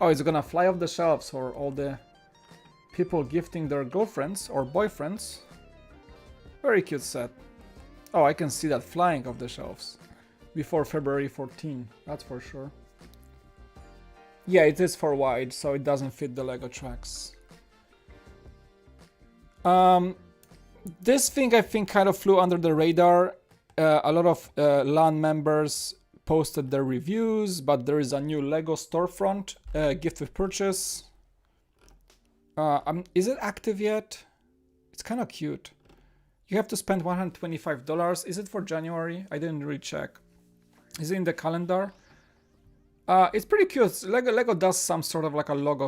Speaker 1: Oh, it's gonna fly off the shelves for all the people gifting their girlfriends or boyfriends. Very cute set. Oh, I can see that flying off the shelves before February 14, that's for sure. Yeah, it is for wide, so it doesn't fit the Lego tracks. This thing I think kind of flew under the radar. A lot of LAN members posted their reviews, but there is a new Lego Storefront gift with purchase. Is it active yet? It's kind of cute. You have to spend $125. Is it for January? I didn't really check. Is it in the calendar? It's pretty cute. Lego does some sort of like a Lego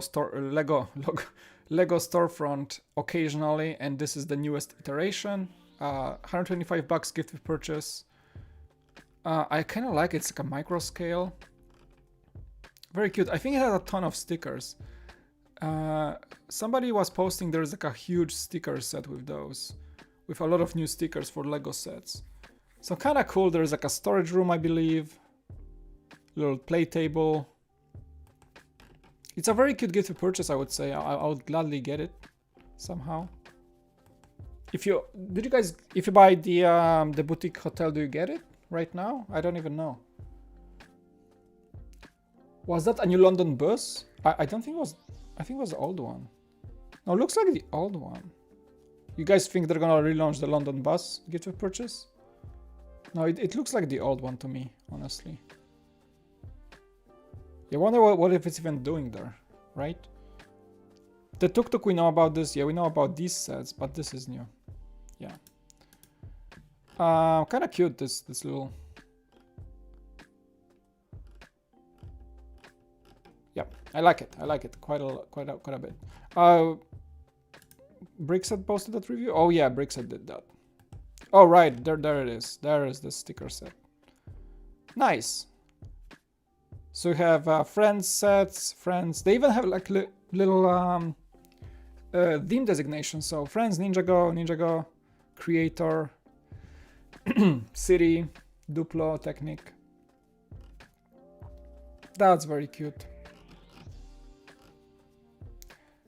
Speaker 1: Storefront occasionally, and this is the newest iteration. $125 gift with purchase. I kind of like it. It's like a micro scale. Very cute. I think it has a ton of stickers. Somebody was posting there's like a huge sticker set with those, with a lot of new stickers for Lego sets. So kind of cool. There's like a storage room, I believe. Little play table. It's a very cute gift to purchase, I would say. I would gladly get it somehow. If you buy the boutique hotel, do you get it right now? I don't even know. Was that a new London bus? I don't think it was. I think it was the old one. No, it looks like the old one. You guys think they're gonna relaunch the London bus gift with purchase? No, it looks like the old one to me, honestly. You wonder what if it's even doing there, right? The tuk-tuk, we know about this. Yeah, we know about these sets, but this is new. Yeah. Kind of cute, this little... Yeah, I like it. I like it quite a bit. Brickset posted that review? Oh yeah, Brickset did that. Oh right, there it is. There is the sticker set. Nice. So you have friends sets, friends. They even have like little theme designations. So friends, Ninjago, creator, city, Duplo, Technic. That's very cute.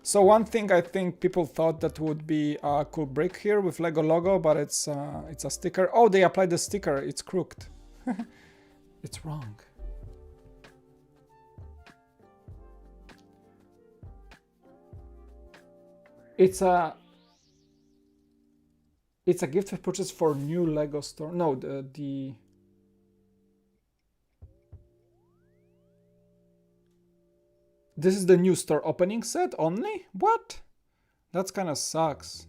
Speaker 1: So one thing I think people thought that would be a cool brick here with Lego logo, but it's a sticker. Oh, they applied the sticker. It's crooked. It's wrong. It's a gift with purchase for new Lego store. No, the this is the new store opening set only? What? That's kind of sucks.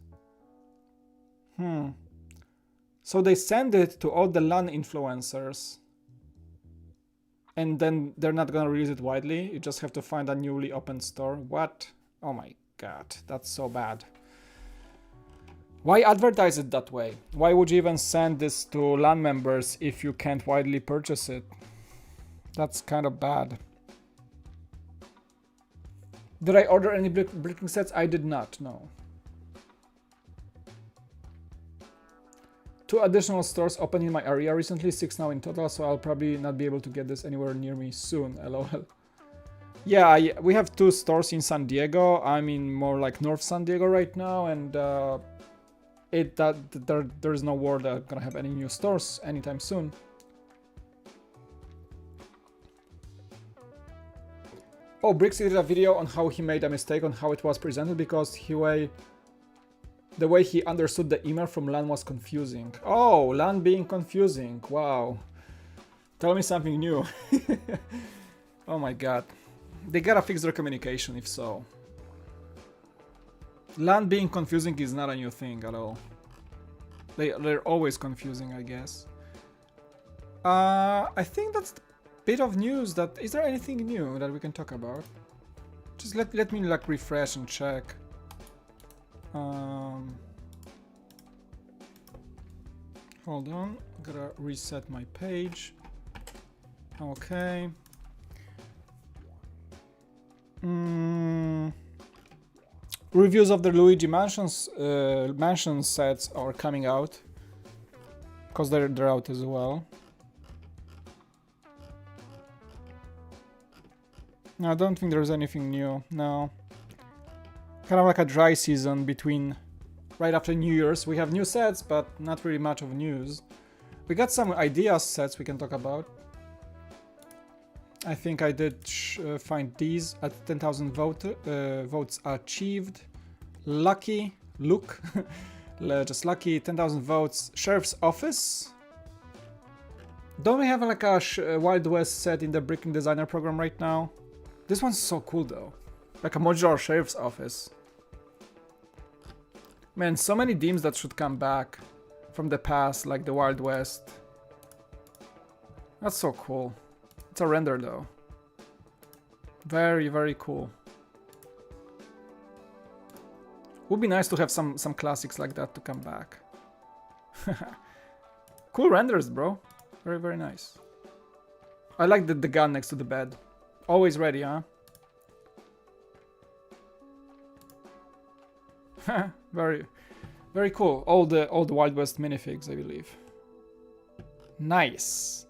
Speaker 1: So they send it to all the LAN influencers. And then they're not gonna release it widely. You just have to find a newly opened store. What? Oh my god, that's so bad. Why advertise it that way? Why would you even send this to LAN members if you can't widely purchase it? That's kind of bad. Did I order any bricking sets? I did not, no. 2 additional stores opened in my area recently, 6 now in total, so I'll probably not be able to get this anywhere near me soon, lol. Yeah, we have 2 stores in San Diego. I'm in more like North San Diego right now, and there's no word that I'm gonna have any new stores anytime soon. Oh, Brix did a video on how he made a mistake on how it was presented because the way he understood the email from LAN was confusing. Oh, LAN being confusing. Wow. Tell me something new. Oh my god. They gotta fix their communication if so. LAN being confusing is not a new thing at all. They're always confusing, I guess. I think that's the bit of news. That is there anything new that we can talk about? Just let me like refresh and check. Hold on, gotta reset my page. Okay. Reviews of the Luigi mansion sets are coming out, cause they're out as well. No, I don't think there's anything new. No. Kind of like a dry season between right after New Year's. We have new sets, but not really much of news. We got some ideas sets we can talk about. I think I did find these at 10,000 votes achieved. Lucky, look, just lucky, 10,000 votes. Sheriff's Office. Don't we have like a Wild West set in the Bricking Designer program right now? This one's so cool though. Like a modular Sheriff's Office. Man, so many themes that should come back from the past, like the Wild West. That's so cool. It's a render though. Very, very cool. Would be nice to have some classics like that to come back. Cool renders, bro. Very, very nice. I like the gun next to the bed. Always ready, huh? Very, very cool. All the Wild West minifigs, I believe. Nice.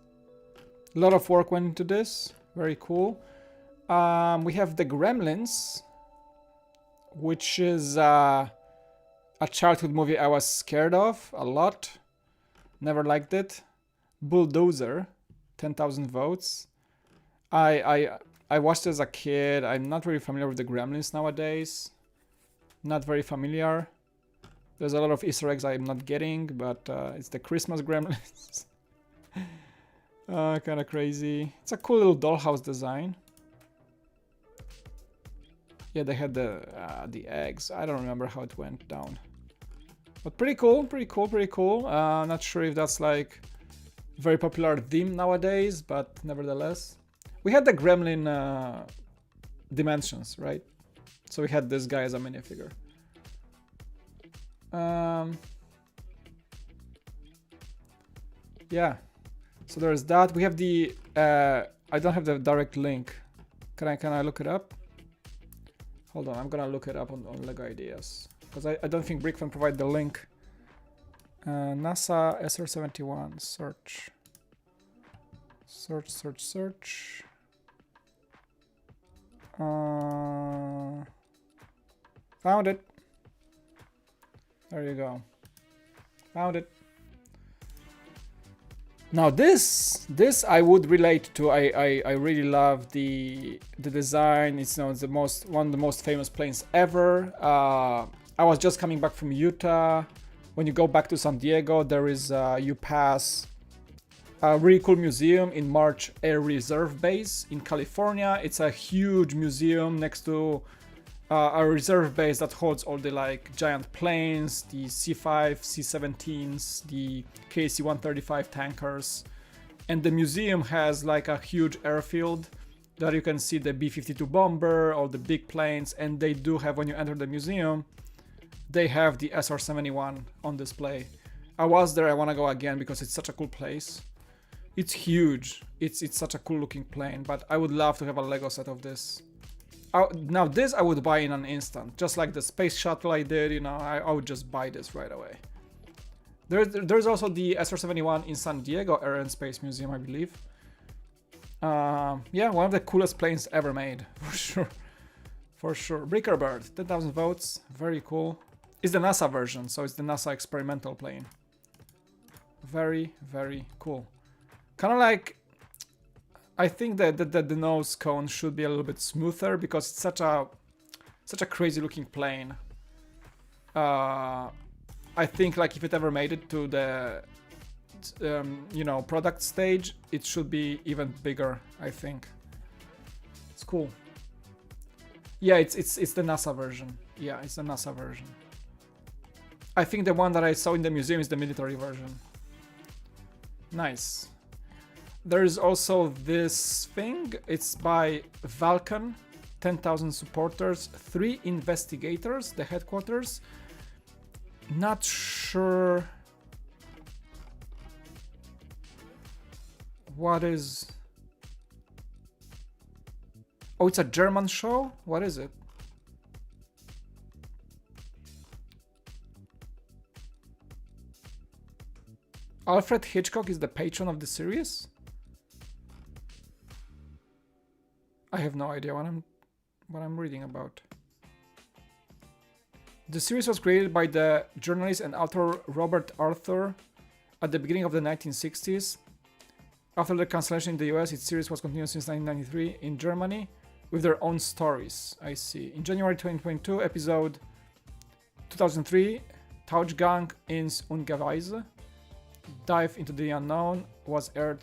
Speaker 1: A lot of work went into this. Very cool. We have the Gremlins, which is a childhood movie I was scared of a lot. Never liked it. Bulldozer, 10,000 votes. I watched it as a kid. I'm not really familiar with the Gremlins nowadays. Not very familiar. There's a lot of Easter eggs I'm not getting, but it's the Christmas Gremlins. Kind of crazy. It's a cool little dollhouse design. Yeah, they had the eggs. I don't remember how it went down. But pretty cool, pretty cool, pretty cool. Not sure if that's like very popular theme nowadays, but nevertheless. We had the Gremlin dimensions, right? So we had this guy as a minifigure. Yeah. So there's that. We have the I don't have the direct link. Can I look it up? Hold on, I'm gonna look it up on LEGO Ideas. Because I don't think Brickfan provide the link. NASA SR71 search. Search. Found it. There you go. Found it. Now this I would relate to. I really love the design. It's one of the most famous planes ever. I was just coming back from Utah. When you go back to San Diego, there is you pass a really cool museum in March Air Reserve Base in California. It's a huge museum next to a reserve base that holds all the like giant planes, the C5, C-17s, the KC-135 tankers, and the museum has like a huge airfield that you can see the B-52 bomber, all the big planes, and they do have, when you enter the museum, they have the SR-71 on display. I was there, I want to go again because it's such a cool place. It's huge, it's such a cool looking plane, but I would love to have a Lego set of this. Now this I would buy in an instant, just like the space shuttle I did, you know, I would just buy this right away. There's also the SR-71 in San Diego Air and Space Museum, I believe. Yeah, one of the coolest planes ever made, for sure. For sure. Bricker Bird, 10,000 votes, very cool. It's the NASA version, so it's the NASA experimental plane. Very, very cool. Kind of like, I think that the nose cone should be a little bit smoother because it's such a crazy looking plane. I think like if it ever made it to the you know, product stage, it should be even bigger, I think. It's cool. Yeah, it's the NASA version. Yeah, it's the NASA version. I think the one that I saw in the museum is the military version. Nice. There is also this thing. It's by Vulcan, 10,000 supporters, 3 investigators, the headquarters. Not sure what is... Oh, it's a German show? What is it? Alfred Hitchcock is the patron of the series? I have no idea what I'm reading about. The series was created by the journalist and author Robert Arthur at the beginning of the 1960s. After the cancellation in the US, its series was continued since 1993 in Germany with their own stories. I see. In January 2022, episode 2003, Tauchgang ins Ungeweise, Dive into the Unknown, was aired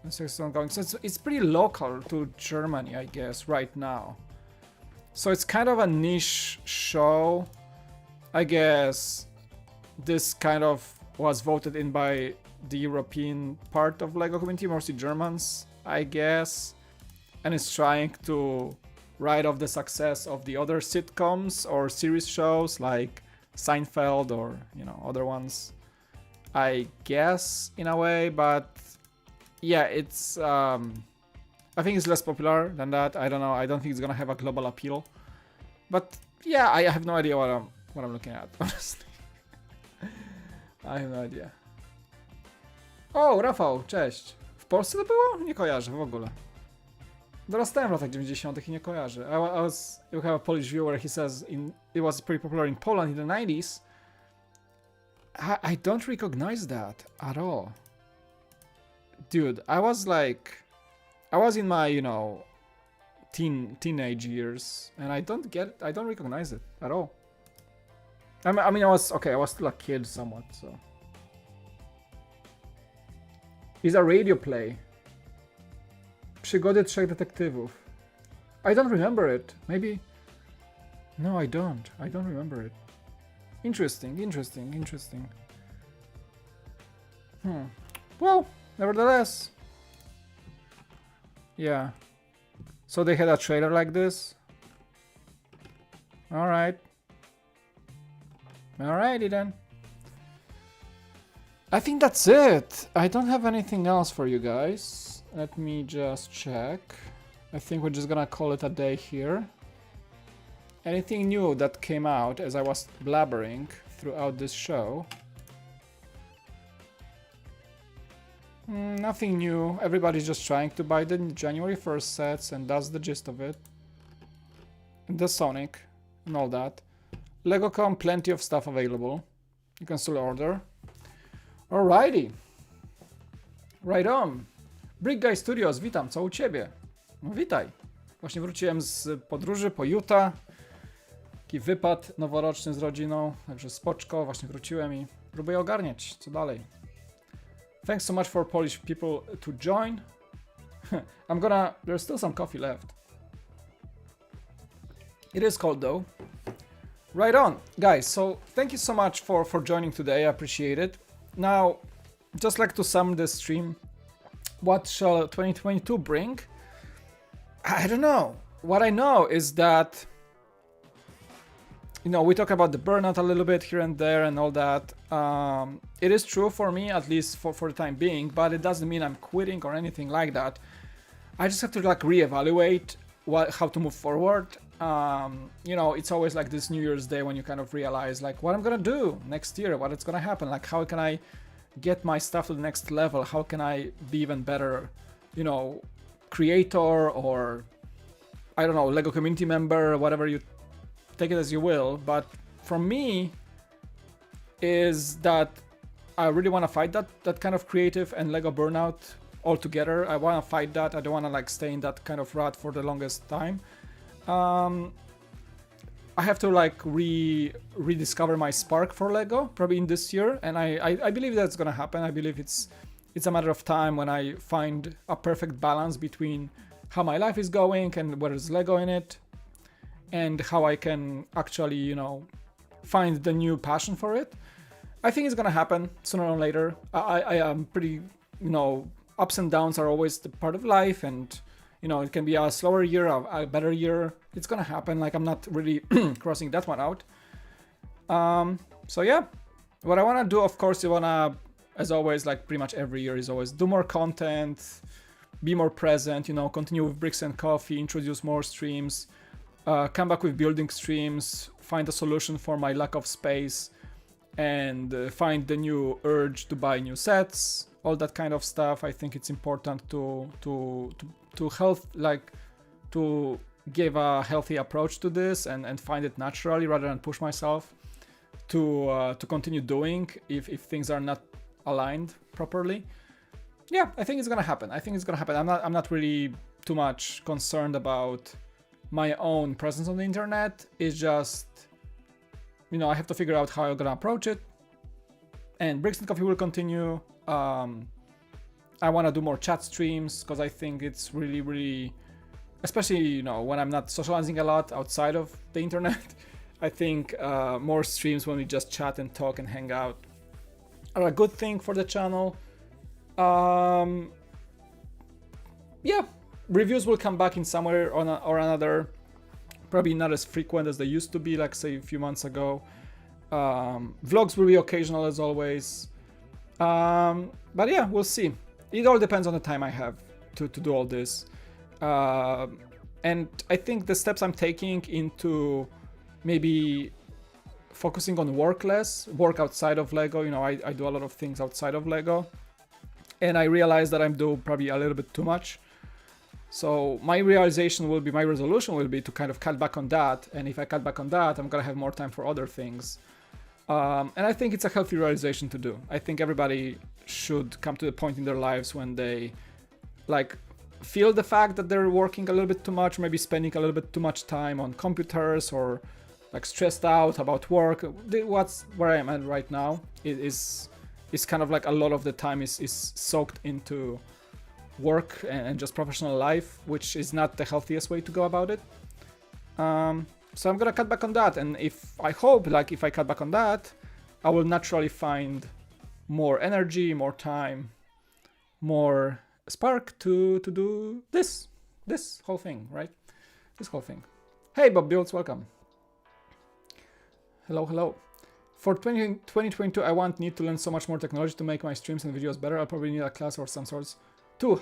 Speaker 1: and series is ongoing. So it's pretty local to Germany, I guess, right now. So it's kind of a niche show. I guess this kind of was voted in by the European part of LEGO community, mostly Germans, I guess. And it's trying to ride off the success of the other sitcoms or series shows like Seinfeld or, you know, other ones, I guess, in a way. But yeah, it's I think it's less popular than that. I don't know. I don't think it's gonna have a global appeal. But yeah, I have no idea what I'm looking at, honestly. I have no idea. O, Rafał, cześć. W Polsce to było? Nie kojarzę w ogóle. Dorastałem w latach 90. i nie kojarzę. We have a Polish viewer, he says it was pretty popular in Poland in the 90s. I don't recognize that at all. Dude, I was in my, you know, teenage years, and I don't recognize it at all. I mean, I was still a kid somewhat, so. It's a radio play. Przygody 3 detektywów. I don't remember it. Maybe. No, I don't. I don't remember it. Interesting. Well, nevertheless. Yeah. So they had a trailer like this. Alright. Alrighty then. I think that's it. I don't have anything else for you guys. Let me just check. I think we're just gonna call it a day here. Anything new that came out as I was blabbering throughout this show? Nothing new. Everybody's just trying to buy the January 1st sets, and that's the gist of it. The Sonic and all that. LegoCon, plenty of stuff available. You can still order. Alrighty. Right on. Brick Guy Studios, witam, co u ciebie? No witaj. Właśnie wróciłem z podróży po Utah. Taki wypad noworoczny z rodziną, także spoczko, właśnie wróciłem i próbuję ogarniać, co dalej. Thanks so much for Polish people to join. There's still some coffee left. It is cold though. Right on, guys, so thank you so much for joining today, I appreciate it. Now, just like to sum the stream, what shall 2022 bring? I don't know. What I know is that, you know, we talk about the burnout a little bit here and there and all that. It is true for me, at least for the time being, but it doesn't mean I'm quitting or anything like that. I just have to like reevaluate how to move forward. You know, it's always like this New Year's Day when you kind of realize like what I'm gonna do next year, what it's gonna happen, like how can I get my stuff to the next level, how can I be even better, you know, creator or I don't know, LEGO community member, whatever, you take it as you will. But for me is that I really want to fight that kind of creative and LEGO burnout all together. I want to fight that. I don't want to like stay in that kind of rut for the longest time. I have to like rediscover my spark for LEGO probably in this year, and I believe that's gonna happen. I believe it's a matter of time when I find a perfect balance between how my life is going and where is LEGO in it, and how I can actually, you know, find the new passion for it. I think it's gonna happen sooner or later. I am pretty, you know, ups and downs are always the part of life, and you know, it can be a slower year, a better year. It's gonna happen. Like, I'm not really crossing that one out. So yeah, what I want to do, of course, I want to, as always, like pretty much every year, is always do more content, be more present, you know, continue with Bricks and Coffee, introduce more streams, come back with building streams, find a solution for my lack of space, and find the new urge to buy new sets, all that kind of stuff. I think it's important to give a healthy approach to this and find it naturally rather than push myself to continue doing if things are not aligned properly. Yeah, I think it's gonna happen. I'm not really too much concerned about my own presence on the internet. It's just, you know, I have to figure out how I'm gonna approach it. And Bricks and Coffee will continue. I want to do more chat streams because I think it's really, especially, you know, when I'm not socializing a lot outside of the internet. I think more streams when we just chat and talk and hang out are a good thing for the channel. Yeah, reviews will come back in somewhere or another. Probably not as frequent as they used to be, like say a few months ago. Vlogs will be occasional as always. But yeah, we'll see. It all depends on the time I have to do all this. And I think the steps I'm taking into maybe focusing on work outside of Lego. You know, I do a lot of things outside of Lego. And I realize that I'm doing probably a little bit too much. So my resolution will be to kind of cut back on that. And if I cut back on that, I'm gonna have more time for other things. And I think it's a healthy realization to do. I think everybody should come to the point in their lives when they like feel the fact that they're working a little bit too much, maybe spending a little bit too much time on computers, or like stressed out about work. What's where I am at right now is kind of like a lot of the time is soaked into work and just professional life, which is not the healthiest way to go about it. So I'm gonna cut back on that, and if I cut back on that, I will naturally find more energy, more time, more spark to do this whole thing, right? This whole thing. Hey, Bob Builds, welcome. Hello. For 2022, I need to learn so much more technology to make my streams and videos better. I'll probably need a class or some sorts too.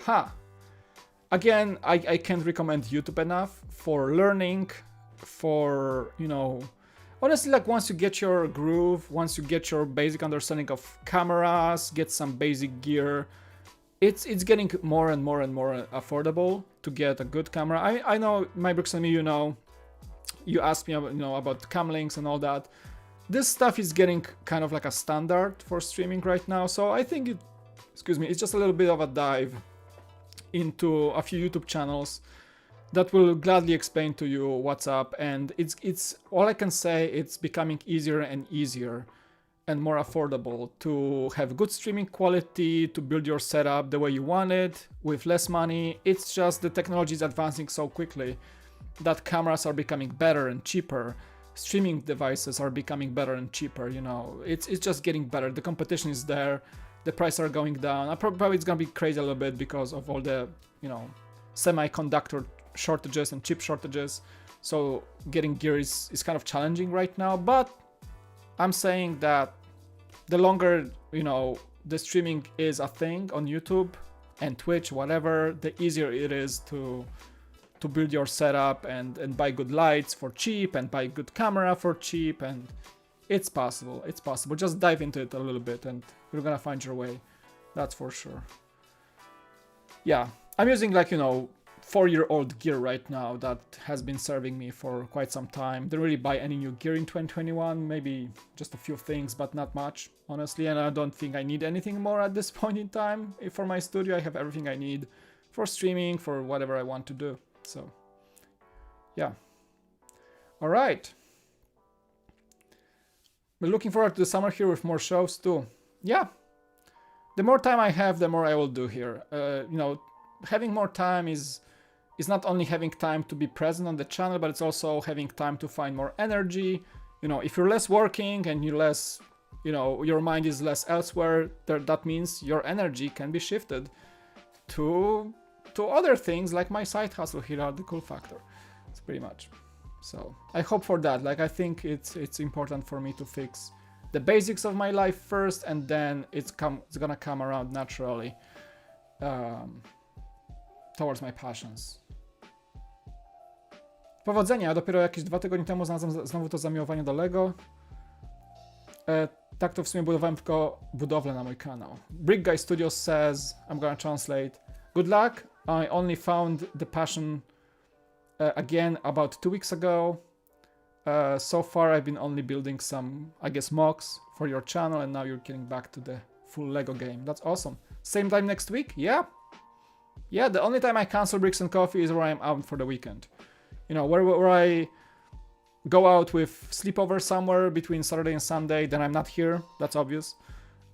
Speaker 1: Again, I can't recommend YouTube enough for learning, for, you know, honestly, like once you get your groove, once you get your basic understanding of cameras, get some basic gear, it's getting more and more affordable to get a good camera. I know, my Bricks and Me, you know, you asked me about, you know, about cam links and all that. This stuff is getting kind of like a standard for streaming right now, so I think it's just a little bit of a dive into a few YouTube channels that will gladly explain to you what's up. And it's all I can say, it's becoming easier and easier and more affordable to have good streaming quality, to build your setup the way you want it with less money. It's just the technology is advancing so quickly that cameras are becoming better and cheaper. Streaming devices are becoming better and cheaper, you know. It's just getting better. The competition is there. The prices are going down. Probably it's gonna be crazy a little bit because of all the, you know, semiconductor shortages and chip shortages. So getting gear is kind of challenging right now. But I'm saying that the longer, you know, the streaming is a thing on YouTube and Twitch, whatever, the easier it is to build your setup and buy good lights for cheap and buy good camera for cheap, and it's possible. Just dive into it a little bit and you're gonna find your way, that's for sure. Yeah, I'm using, like, you know, 4-year-old gear right now that has been serving me for quite some time. Didn't really buy any new gear in 2021, maybe just a few things, but not much, honestly, and I don't think I need anything more at this point in time. For my studio, I have everything I need for streaming, for whatever I want to do. So, yeah. All right. We're looking forward to the summer here with more shows too. Yeah. The more time I have, the more I will do here. You know, having more time is not only having time to be present on the channel, but it's also having time to find more energy. You know, if you're less working and you're less, you know, your mind is less elsewhere, that means your energy can be shifted to other things like my side hustle here at the Cool Factor. It's pretty much. So I hope for that. Like I think it's important for me to fix the basics of my life first, and then it's gonna come around naturally towards my passions. Powodzenia, dopiero jakieś 2 tygodnie temu znalazłem znowu to zamiłowanie do Lego. Tak to w sumie budowałem tylko budowlę na mój kanał. Brick Guy Studios says, I'm gonna translate. Good luck, I only found the passion again about 2 weeks ago. So far I've been only building some, I guess, mocks for your channel, and now you're getting back to the full Lego game. That's awesome. Same time next week? Yeah. Yeah, the only time I cancel Bricks and Coffee is where I'm out for the weekend. You know, where I go out with sleepover somewhere between Saturday and Sunday, then I'm not here. That's obvious.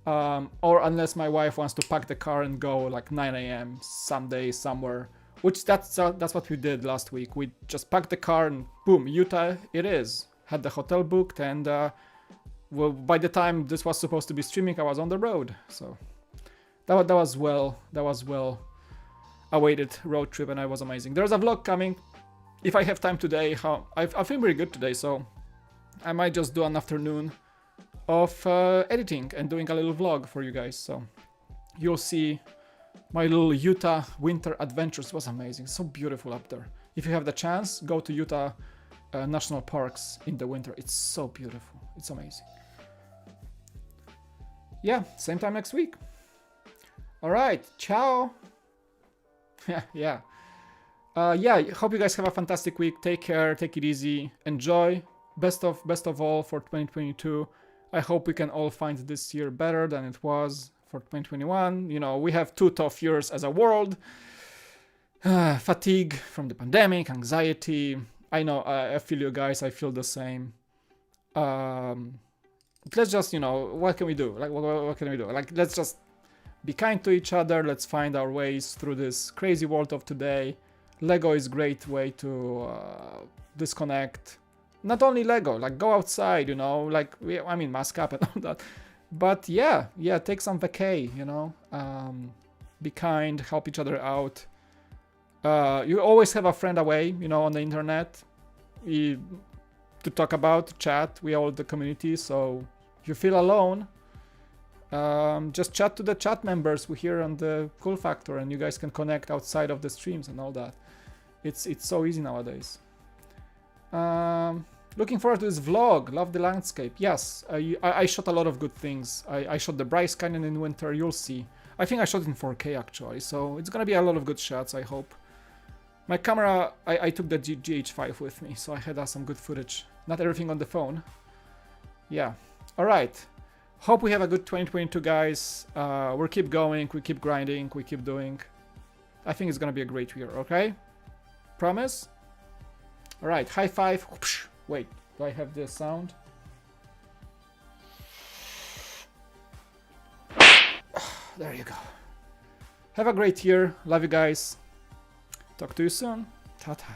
Speaker 1: Or unless my wife wants to pack the car and go like 9 a.m. Sunday somewhere, which that's what we did last week. We just packed the car and boom, Utah it is. Had the hotel booked, and well, by the time this was supposed to be streaming, I was on the road. So that was well awaited road trip, and it was amazing. There's a vlog coming if I have time today. I feel pretty good today, so I might just do an afternoon of editing and doing a little vlog for you guys. So you'll see my little Utah winter adventures. It was amazing, so beautiful up there. If you have the chance, go to Utah national parks in the winter. It's so beautiful. It's amazing. Yeah, same time next week. All right, ciao. Yeah. Hope you guys have a fantastic week. Take care, take it easy, enjoy. Best of all for 2022. I hope we can all find this year better than it was for 2021. You know, we have 2 tough years as a world. Fatigue from the pandemic, anxiety. I know, I feel you guys, I feel the same. Let's just, you know, what can we do? Like, what can we do? Like, let's just be kind to each other. Let's find our ways through this crazy world of today. Lego is a great way to disconnect. Not only Lego, like go outside, you know, like, I mean, mask up and all that. But yeah, take some vacay, you know. Be kind, help each other out. You always have a friend away, you know, on the internet to talk about, to chat. We are all the community, so if you feel alone, just chat to the chat members we here on the Cool Factor, and you guys can connect outside of the streams and all that. It's so easy nowadays. Looking forward to this vlog. Love the landscape. Yes, I shot a lot of good things. I shot the Bryce Canyon in winter. You'll see. I think I shot it in 4K actually, so it's gonna be a lot of good shots, I hope. My camera, I took the GH5 with me, so I had some good footage. Not everything on the phone. Yeah. All right. Hope we have a good 2022, guys. We'll keep going, we keep grinding, we keep doing. I think it's gonna be a great year, okay? Promise? All right, high five. Wait, do I have the sound? There you go. Have a great year. Love you guys. Talk to you soon. Ta-ta.